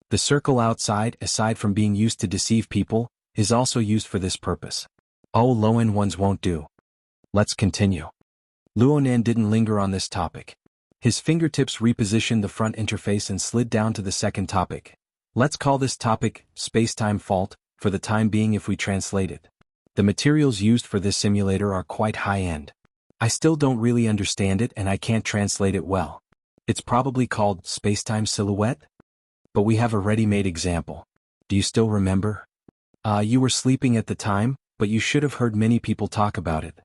The circle outside, aside from being used to deceive people, is also used for this purpose. Oh, low-end ones won't do. Let's continue. Luonan didn't linger on this topic. His fingertips repositioned the front interface and slid down to the second topic. Let's call this topic, Space-Time Fault, for the time being if we translate it. The materials used for this simulator are quite high-end. I still don't really understand it and I can't translate it well. It's probably called Space-Time Silhouette? But we have a ready-made example. Do you still remember? You were sleeping at the time, but you should have heard many people talk about it.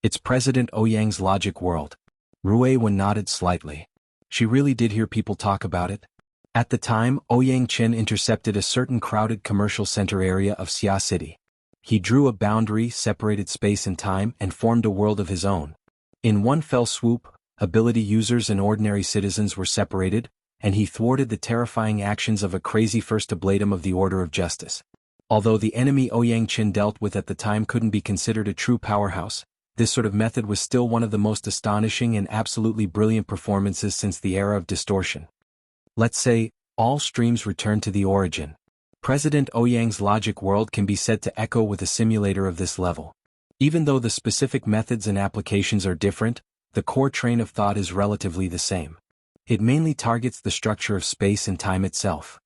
It's President Ouyang's Logic World. Ruiwen nodded slightly. She really did hear people talk about it. At the time, Ouyang Qin intercepted a certain crowded commercial center area of Xia City. He drew a boundary, separated space and time, and formed a world of his own. In one fell swoop, ability users and ordinary citizens were separated, and he thwarted the terrifying actions of a crazy first ablatum of the Order of Justice. Although the enemy Ouyang Qin dealt with at the time couldn't be considered a true powerhouse, this sort of method was still one of the most astonishing and absolutely brilliant performances since the era of distortion. Let's say, all streams return to the origin. President Ouyang's Logic World can be said to echo with a simulator of this level. Even though the specific methods and applications are different, the core train of thought is relatively the same. It mainly targets the structure of space and time itself.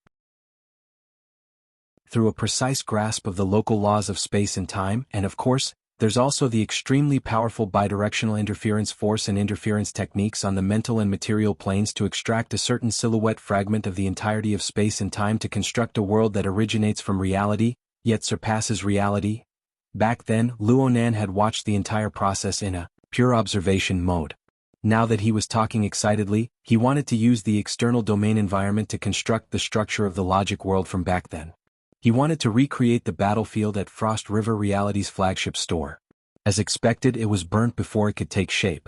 Through a precise grasp of the local laws of space and time, and of course, there's also the extremely powerful bidirectional interference force and interference techniques on the mental and material planes to extract a certain silhouette fragment of the entirety of space and time to construct a world that originates from reality, yet surpasses reality. Back then, Luonan had watched the entire process in a pure observation mode. Now that he was talking excitedly, he wanted to use the external domain environment to construct the structure of the logic world from back then. He wanted to recreate the battlefield at Frost River Reality's flagship store. As expected, it was burnt before it could take shape.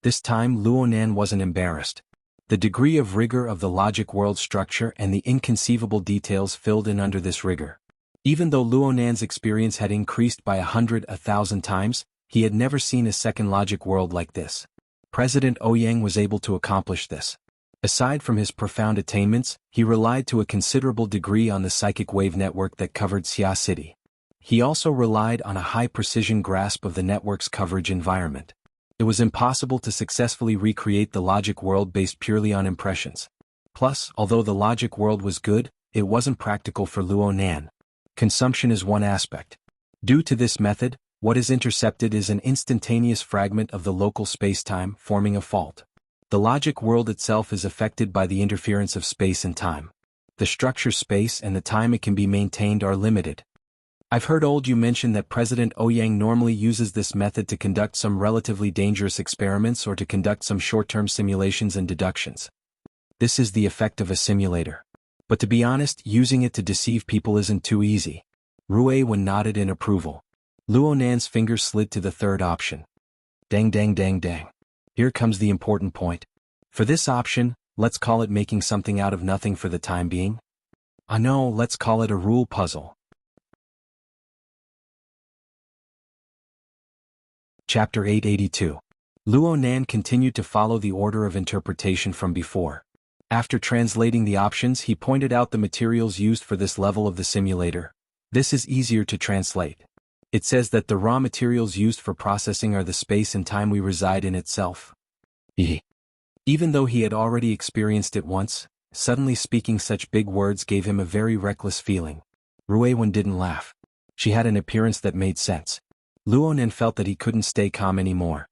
This time, Luonan wasn't embarrassed. The degree of rigor of the logic world structure and the inconceivable details filled in under this rigor. Even though Luonan's experience had increased by 100,000 times, he had never seen a second logic world like this. President Ouyang was able to accomplish this. Aside from his profound attainments, he relied to a considerable degree on the psychic wave network that covered Xia City. He also relied on a high-precision grasp of the network's coverage environment. It was impossible to successfully recreate the logic world based purely on impressions. Plus, although the logic world was good, it wasn't practical for Luo Nan. Consumption is one aspect. Due to this method, what is intercepted is an instantaneous fragment of the local spacetime, forming a fault. The logic world itself is affected by the interference of space and time. The structure space and the time it can be maintained are limited. I've heard you mention that President Ouyang normally uses this method to conduct some relatively dangerous experiments or to conduct some short-term simulations and deductions. This is the effect of a simulator. But to be honest, using it to deceive people isn't too easy. Ruiwen nodded in approval. Luo Nan's fingers slid to the third option. Dang dang dang dang. Here comes the important point. For this option, let's call it making something out of nothing for the time being. No, let's call it a rule puzzle. Chapter 882. Luo Nan continued to follow the order of interpretation from before. After translating the options, he pointed out the materials used for this level of the simulator. This is easier to translate. It says that the raw materials used for processing are the space and time we reside in itself. Even though he had already experienced it once, suddenly speaking such big words gave him a very reckless feeling. Ruiwen didn't laugh. She had an appearance that made sense. Luo Nan felt that he couldn't stay calm anymore.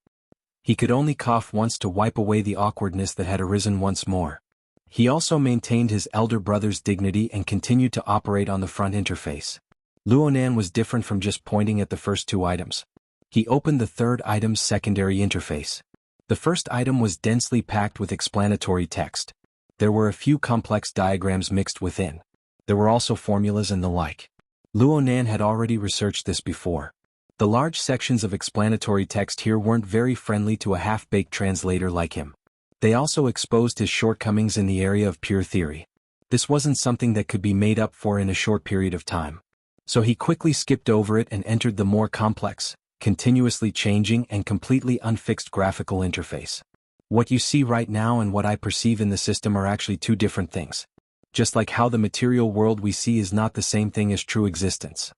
He could only cough once to wipe away the awkwardness that had arisen once more. He also maintained his elder brother's dignity and continued to operate on the front interface. Luo Nan was different from just pointing at the first two items. He opened the third item's secondary interface. The first item was densely packed with explanatory text. There were a few complex diagrams mixed within. There were also formulas and the like. Luo Nan had already researched this before. The large sections of explanatory text here weren't very friendly to a half-baked translator like him. They also exposed his shortcomings in the area of pure theory. This wasn't something that could be made up for in a short period of time. So he quickly skipped over it and entered the more complex, continuously changing and completely unfixed graphical interface. What you see right now and what I perceive in the system are actually two different things. Just like how the material world we see is not the same thing as true existence.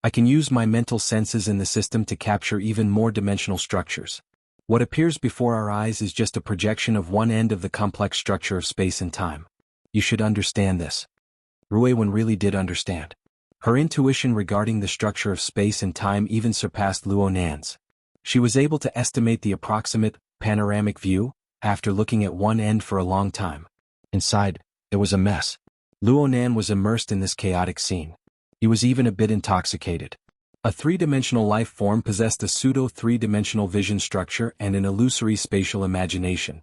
I can use my mental senses in the system to capture even more dimensional structures. What appears before our eyes is just a projection of one end of the complex structure of space and time. You should understand this. Ruiwen really did understand. Her intuition regarding the structure of space and time even surpassed Luo Nan's. She was able to estimate the approximate, panoramic view, after looking at one end for a long time. Inside, it was a mess. Luo Nan was immersed in this chaotic scene. He was even a bit intoxicated. A three-dimensional life form possessed a pseudo-three-dimensional vision structure and an illusory spatial imagination.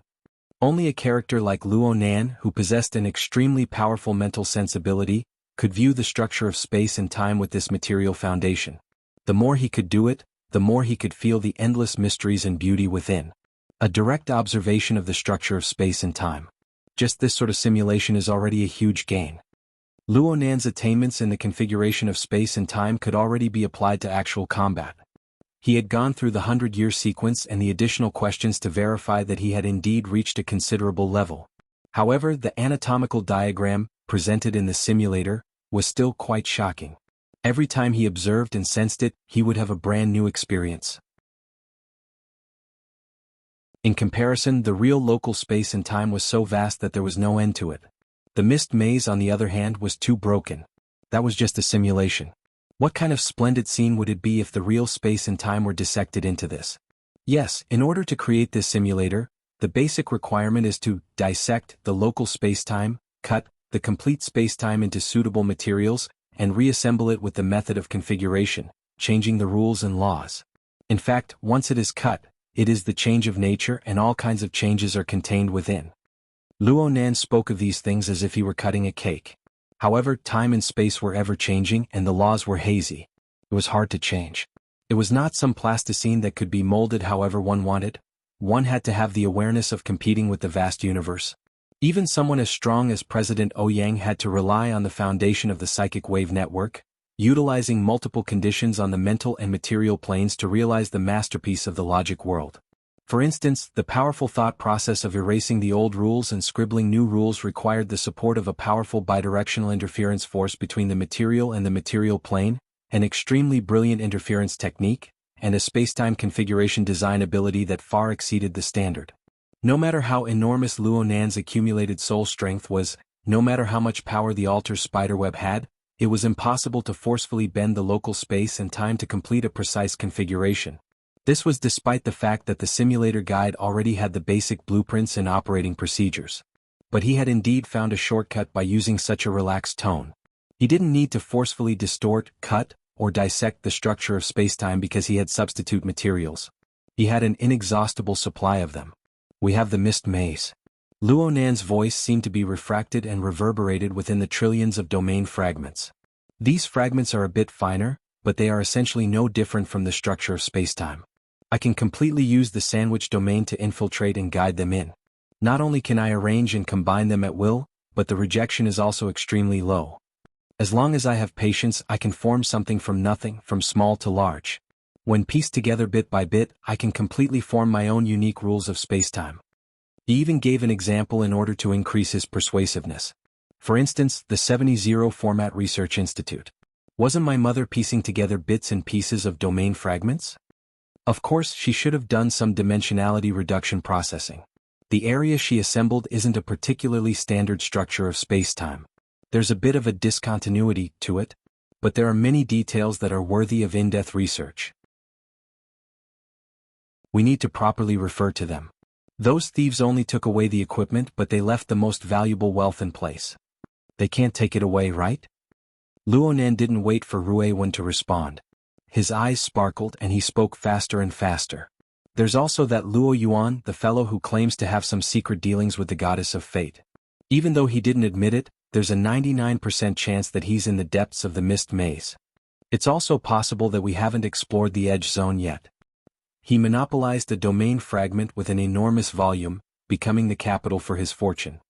Only a character like Luo Nan, who possessed an extremely powerful mental sensibility, could view the structure of space and time with this material foundation. The more he could do it, the more he could feel the endless mysteries and beauty within. A direct observation of the structure of space and time. Just this sort of simulation is already a huge gain. Luo Nan's attainments in the configuration of space and time could already be applied to actual combat. He had gone through the 100-year sequence and the additional questions to verify that he had indeed reached a considerable level. However, the anatomical diagram, presented in the simulator, was still quite shocking. Every time he observed and sensed it, he would have a brand new experience. In comparison, the real local space and time was so vast that there was no end to it. The mist maze, on the other hand, was too broken. That was just a simulation. What kind of splendid scene would it be if the real space and time were dissected into this? Yes, in order to create this simulator, the basic requirement is to dissect the local spacetime, cut the complete spacetime into suitable materials, and reassemble it with the method of configuration, changing the rules and laws. In fact, once it is cut, it is the change of nature and all kinds of changes are contained within. Luo Nan spoke of these things as if he were cutting a cake. However, time and space were ever-changing and the laws were hazy. It was hard to change. It was not some plasticine that could be molded however one wanted. One had to have the awareness of competing with the vast universe. Even someone as strong as President Ouyang had to rely on the foundation of the psychic wave network, utilizing multiple conditions on the mental and material planes to realize the masterpiece of the logic world. For instance, the powerful thought process of erasing the old rules and scribbling new rules required the support of a powerful bidirectional interference force between the material and the material plane, an extremely brilliant interference technique, and a spacetime configuration design ability that far exceeded the standard. No matter how enormous Luonan's accumulated soul strength was, no matter how much power the altar's spiderweb had, it was impossible to forcefully bend the local space and time to complete a precise configuration. This was despite the fact that the simulator guide already had the basic blueprints and operating procedures. But he had indeed found a shortcut by using such a relaxed tone. He didn't need to forcefully distort, cut, or dissect the structure of spacetime because he had substitute materials. He had an inexhaustible supply of them. We have the mist maze. Luonan's voice seemed to be refracted and reverberated within the trillions of domain fragments. These fragments are a bit finer, but they are essentially no different from the structure of spacetime. I can completely use the sandwich domain to infiltrate and guide them in. Not only can I arrange and combine them at will, but the rejection is also extremely low. As long as I have patience, I can form something from nothing, from small to large. When pieced together bit by bit, I can completely form my own unique rules of spacetime. He even gave an example in order to increase his persuasiveness. For instance, the 70 Format Research Institute. Wasn't my mother piecing together bits and pieces of domain fragments? Of course, she should have done some dimensionality reduction processing. The area she assembled isn't a particularly standard structure of spacetime. There's a bit of a discontinuity to it, but there are many details that are worthy of in-depth research. We need to properly refer to them. Those thieves only took away the equipment, but they left the most valuable wealth in place. They can't take it away, right? Luonan didn't wait for Ruewen to respond. His eyes sparkled and he spoke faster and faster. There's also that Luoyuan, the fellow who claims to have some secret dealings with the goddess of fate. Even though he didn't admit it, there's a 99% chance that he's in the depths of the mist maze. It's also possible that we haven't explored the edge zone yet. He monopolized a domain fragment with an enormous volume, becoming the capital for his fortune.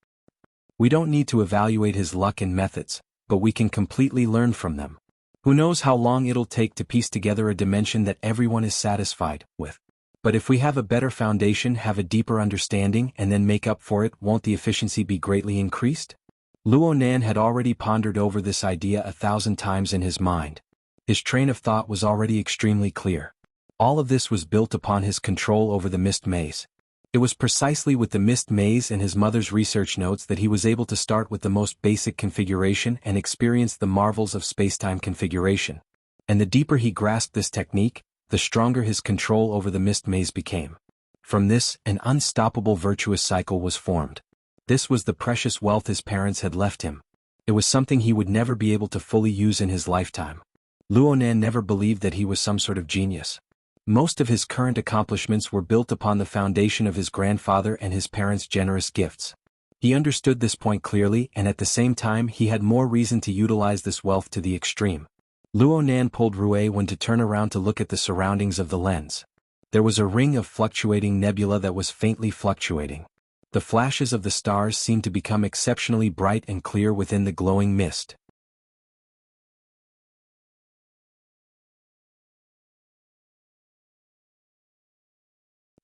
We don't need to evaluate his luck and methods, but we can completely learn from them. Who knows how long it'll take to piece together a dimension that everyone is satisfied with. But if we have a better foundation, have a deeper understanding, and then make up for it, won't the efficiency be greatly increased? Luonan had already pondered over this idea 1,000 times in his mind. His train of thought was already extremely clear. All of this was built upon his control over the mist maze. It was precisely with the mist maze and his mother's research notes that he was able to start with the most basic configuration and experience the marvels of spacetime configuration. And the deeper he grasped this technique, the stronger his control over the mist maze became. From this, an unstoppable virtuous cycle was formed. This was the precious wealth his parents had left him. It was something he would never be able to fully use in his lifetime. Luonan never believed that he was some sort of genius. Most of his current accomplishments were built upon the foundation of his grandfather and his parents' generous gifts. He understood this point clearly, and at the same time he had more reason to utilize this wealth to the extreme. Luonan pulled Ruewen to turn around to look at the surroundings of the lens. There was a ring of fluctuating nebula that was faintly fluctuating. The flashes of the stars seemed to become exceptionally bright and clear within the glowing mist.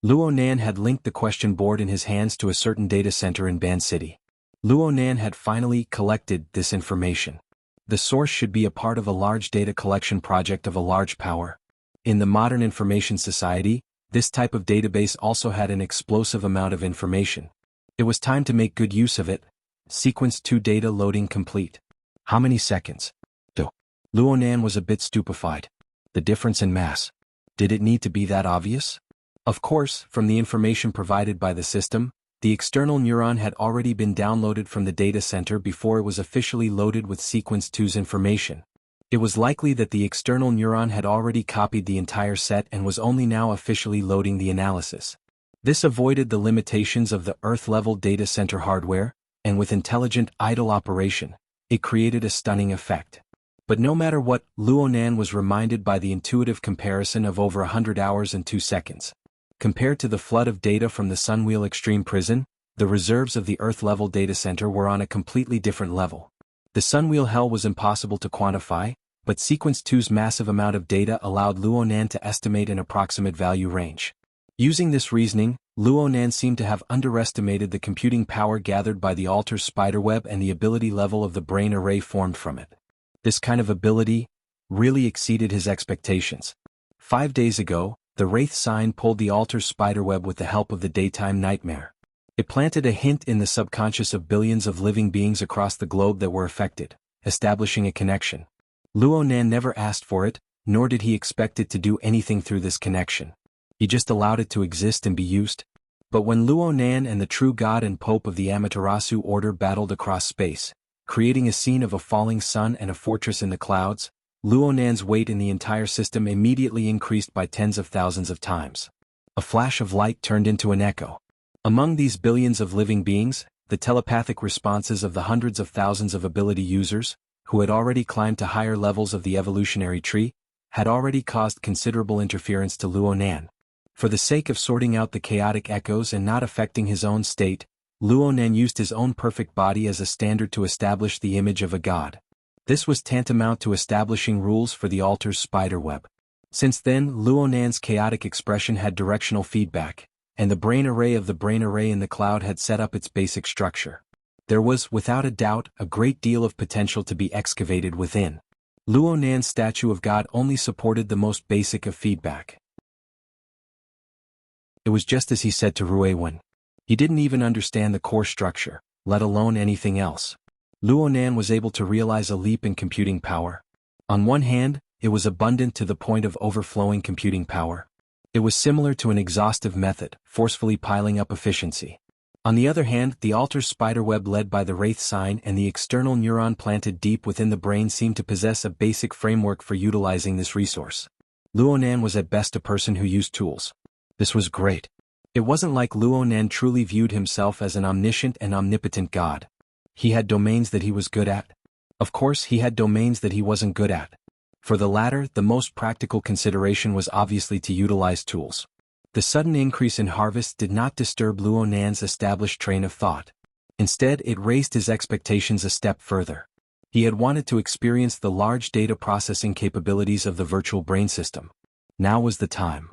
Luonan had linked the question board in his hands to a certain data center in Ban City. Luonan had finally collected this information. The source should be a part of a large data collection project of a large power. In the modern information society, this type of database also had an explosive amount of information. It was time to make good use of it. Sequence 2 data loading complete. How many seconds? Luonan was a bit stupefied. The difference in mass. Did it need to be that obvious? Of course, from the information provided by the system, the external neuron had already been downloaded from the data center before it was officially loaded with Sequence 2's information. It was likely that the external neuron had already copied the entire set and was only now officially loading the analysis. This avoided the limitations of the Earth-level data center hardware, and with intelligent idle operation, it created a stunning effect. But no matter what, Luonan was reminded by the intuitive comparison of over 100 hours and 2 seconds. Compared to the flood of data from the Sunwheel Extreme Prison, the reserves of the Earth-level data center were on a completely different level. The Sunwheel Hell was impossible to quantify, but Sequence 2's massive amount of data allowed Luonan to estimate an approximate value range. Using this reasoning, Luonan seemed to have underestimated the computing power gathered by the altar's spiderweb and the ability level of the brain array formed from it. This kind of ability really exceeded his expectations. 5 days ago, the Wraith sign pulled the altar's spiderweb with the help of the daytime nightmare. It planted a hint in the subconscious of billions of living beings across the globe that were affected, establishing a connection. Luonan never asked for it, nor did he expect it to do anything through this connection. He just allowed it to exist and be used. But when Luonan and the true god and pope of the Amaterasu order battled across space, creating a scene of a falling sun and a fortress in the clouds, Luonan's weight in the entire system immediately increased by tens of thousands of times. A flash of light turned into an echo. Among these billions of living beings, the telepathic responses of the hundreds of thousands of ability users, who had already climbed to higher levels of the evolutionary tree, had already caused considerable interference to Luonan. For the sake of sorting out the chaotic echoes and not affecting his own state, Luonan used his own perfect body as a standard to establish the image of a god. This was tantamount to establishing rules for the altar's spiderweb. Since then, Luonan's chaotic expression had directional feedback, and the brain array of the brain array in the cloud had set up its basic structure. There was, without a doubt, a great deal of potential to be excavated within. Luonan's statue of God only supported the most basic of feedback. It was just as he said to Ruewen. He didn't even understand the core structure, let alone anything else. Luonan was able to realize a leap in computing power. On one hand, it was abundant to the point of overflowing computing power. It was similar to an exhaustive method, forcefully piling up efficiency. On the other hand, the altar's spiderweb led by the Wraith sign and the external neuron planted deep within the brain seemed to possess a basic framework for utilizing this resource. Luonan was at best a person who used tools. This was great. It wasn't like Luonan truly viewed himself as an omniscient and omnipotent god. He had domains that he was good at. Of course, he had domains that he wasn't good at. For the latter, the most practical consideration was obviously to utilize tools. The sudden increase in harvest did not disturb Luonan's established train of thought. Instead, it raised his expectations a step further. He had wanted to experience the large data processing capabilities of the virtual brain system. Now was the time.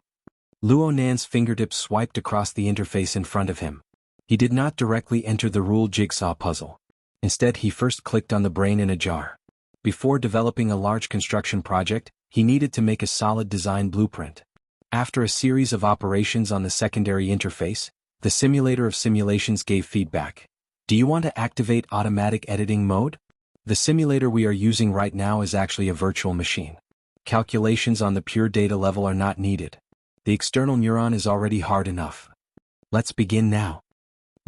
Luonan's fingertips swiped across the interface in front of him. He did not directly enter the rule jigsaw puzzle. Instead, he first clicked on the brain in a jar. Before developing a large construction project, he needed to make a solid design blueprint. After a series of operations on the secondary interface, the simulator of simulations gave feedback. Do you want to activate automatic editing mode? The simulator we are using right now is actually a virtual machine. Calculations on the pure data level are not needed. The external neuron is already hard enough. Let's begin now.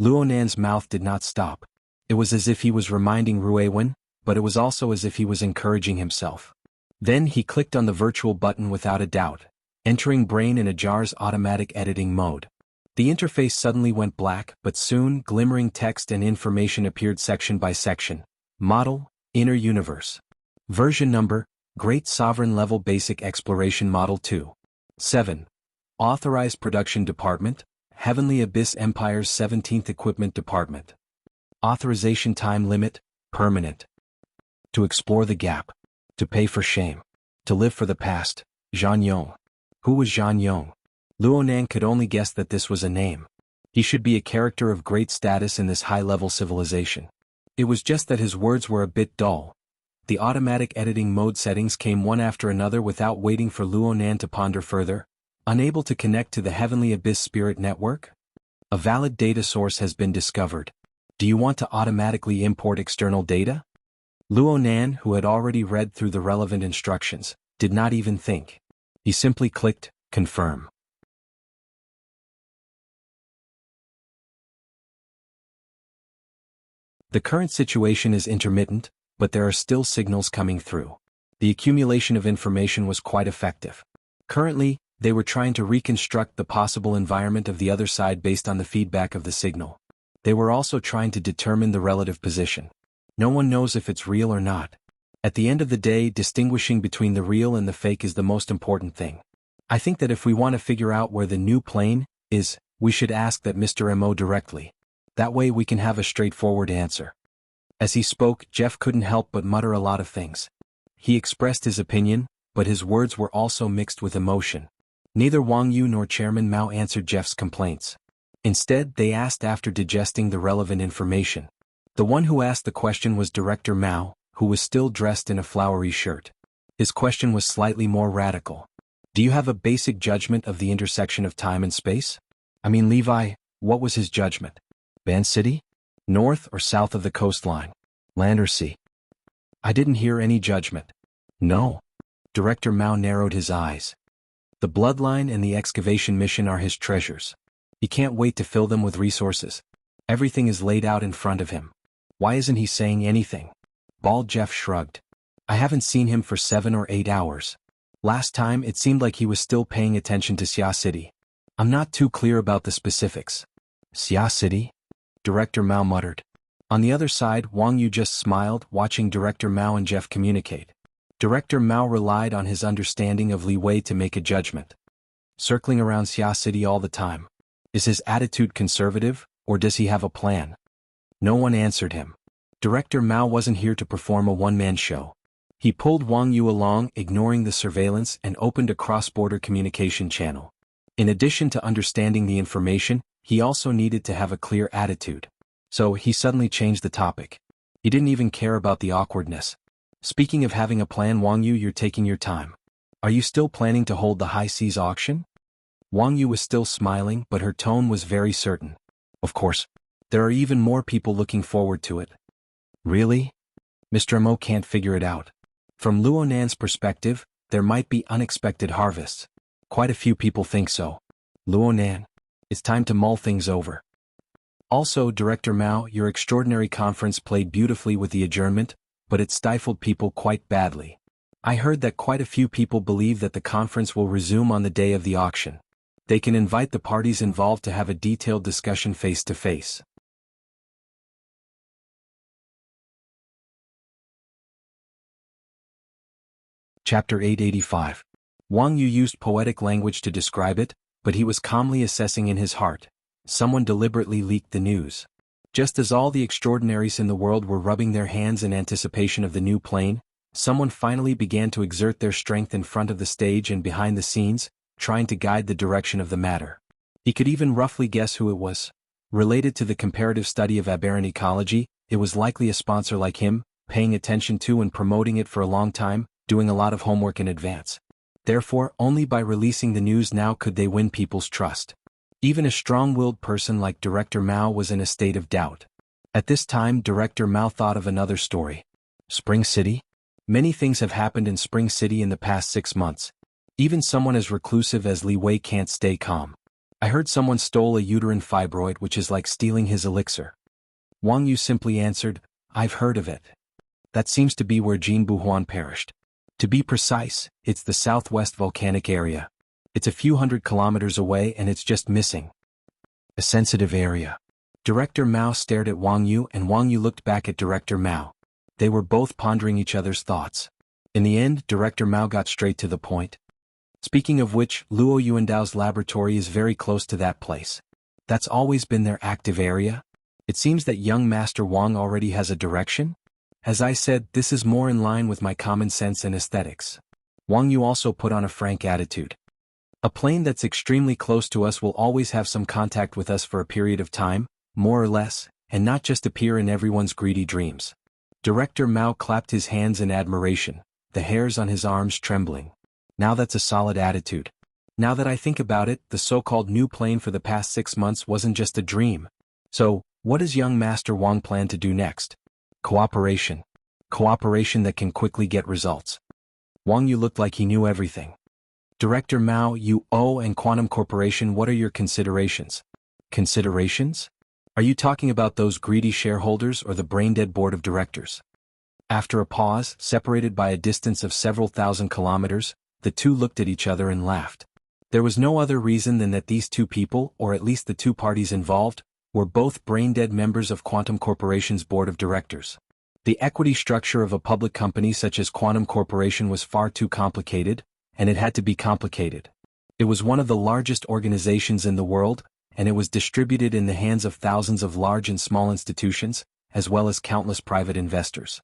Luonan's mouth did not stop. It was as if he was reminding Ruewen, but it was also as if he was encouraging himself. Then he clicked on the virtual button without a doubt, entering brain in a jar's automatic editing mode. The interface suddenly went black, but soon glimmering text and information appeared section by section. Model, Inner Universe. Version number, Great Sovereign Level Basic Exploration Model 2. 7. Authorized Production Department, Heavenly Abyss Empire's 17th Equipment Department. Authorization time limit, permanent. To explore the gap. To pay for shame. To live for the past, Xianxia. Who was Xianxia? Luonan could only guess that this was a name. He should be a character of great status in this high-level civilization. It was just that his words were a bit dull. The automatic editing mode settings came one after another without waiting for Luonan to ponder further. Unable to connect to the Heavenly Abyss Spirit Network? A valid data source has been discovered. Do you want to automatically import external data? Luonan, who had already read through the relevant instructions, did not even think. He simply clicked, Confirm. The current situation is intermittent, but there are still signals coming through. The accumulation of information was quite effective. Currently, they were trying to reconstruct the possible environment of the other side based on the feedback of the signal. They were also trying to determine the relative position. No one knows if it's real or not. At the end of the day, distinguishing between the real and the fake is the most important thing. I think that if we want to figure out where the new plane is, we should ask that Mr. M.O. directly. That way we can have a straightforward answer. As he spoke, Jeff couldn't help but mutter a lot of things. He expressed his opinion, but his words were also mixed with emotion. Neither Wang Yu nor Chairman Mao answered Jeff's complaints. Instead, they asked after digesting the relevant information. The one who asked the question was Director Mao, who was still dressed in a flowery shirt. His question was slightly more radical. Do you have a basic judgment of the intersection of time and space? I mean, Levi, what was his judgment? Ban City? North or south of the coastline? Land or sea? I didn't hear any judgment. No. Director Mao narrowed his eyes. The bloodline and the excavation mission are his treasures. He can't wait to fill them with resources. Everything is laid out in front of him. Why isn't he saying anything? Bald Jeff shrugged. I haven't seen him for 7 or 8 hours. Last time it seemed like he was still paying attention to Xia City. I'm not too clear about the specifics. Xia City? Director Mao muttered. On the other side, Wang Yu just smiled, watching Director Mao and Jeff communicate. Director Mao relied on his understanding of Li Wei to make a judgment. Circling around Xia City all the time. Is his attitude conservative, or does he have a plan? No one answered him. Director Mao wasn't here to perform a one-man show. He pulled Wang Yu along, ignoring the surveillance, and opened a cross-border communication channel. In addition to understanding the information, he also needed to have a clear attitude. So he suddenly changed the topic. He didn't even care about the awkwardness. Speaking of having a plan, Wang Yu, you're taking your time. Are you still planning to hold the high seas auction? Wang Yu was still smiling, but her tone was very certain. Of course. There are even more people looking forward to it. Really? Mr. Mo can't figure it out. From Luonan's perspective, there might be unexpected harvests. Quite a few people think so. Luonan, it's time to mull things over. Also, Director Mao, your extraordinary conference played beautifully with the adjournment, but it stifled people quite badly. I heard that quite a few people believe that the conference will resume on the day of the auction. They can invite the parties involved to have a detailed discussion face-to-face. Chapter 885. Wang Yu used poetic language to describe it, but he was calmly assessing in his heart. Someone deliberately leaked the news. Just as all the extraordinaries in the world were rubbing their hands in anticipation of the new plane, someone finally began to exert their strength in front of the stage and behind the scenes, trying to guide the direction of the matter. He could even roughly guess who it was. Related to the comparative study of aberrant ecology, it was likely a sponsor like him, paying attention to and promoting it for a long time, doing a lot of homework in advance. Therefore, only by releasing the news now could they win people's trust. Even a strong-willed person like Director Mao was in a state of doubt. At this time, Director Mao thought of another story. Spring City? Many things have happened in Spring City in the past 6 months. Even someone as reclusive as Li Wei can't stay calm. I heard someone stole a uterine fibroid, which is like stealing his elixir. Wang Yu simply answered, I've heard of it. That seems to be where Xuanhuan perished. To be precise, it's the southwest volcanic area. It's a few hundred kilometers away and it's just missing. A sensitive area. Director Mao stared at Wang Yu and Wang Yu looked back at Director Mao. They were both pondering each other's thoughts. In the end, Director Mao got straight to the point. Speaking of which, Luo Yuandao's laboratory is very close to that place. That's always been their active area. It seems that young Master Wang already has a direction. As I said, this is more in line with my common sense and aesthetics. Wang Yu also put on a frank attitude. A plane that's extremely close to us will always have some contact with us for a period of time, more or less, and not just appear in everyone's greedy dreams. Director Mao clapped his hands in admiration, the hairs on his arms trembling. Now that's a solid attitude. Now that I think about it, the so-called new plane for the past 6 months wasn't just a dream. So, what does young Master Wang plan to do next? Cooperation. Cooperation that can quickly get results. Wang Yu looked like he knew everything. Director Mao, UO and Quantum Corporation, what are your considerations? Considerations? Are you talking about those greedy shareholders or the brain-dead board of directors? After a pause, separated by a distance of several thousand kilometers, the two looked at each other and laughed. There was no other reason than that these two people, or at least the two parties involved, were both brain-dead members of Quantum Corporation's board of directors. The equity structure of a public company such as Quantum Corporation was far too complicated, and it had to be complicated. It was one of the largest organizations in the world, and it was distributed in the hands of thousands of large and small institutions, as well as countless private investors.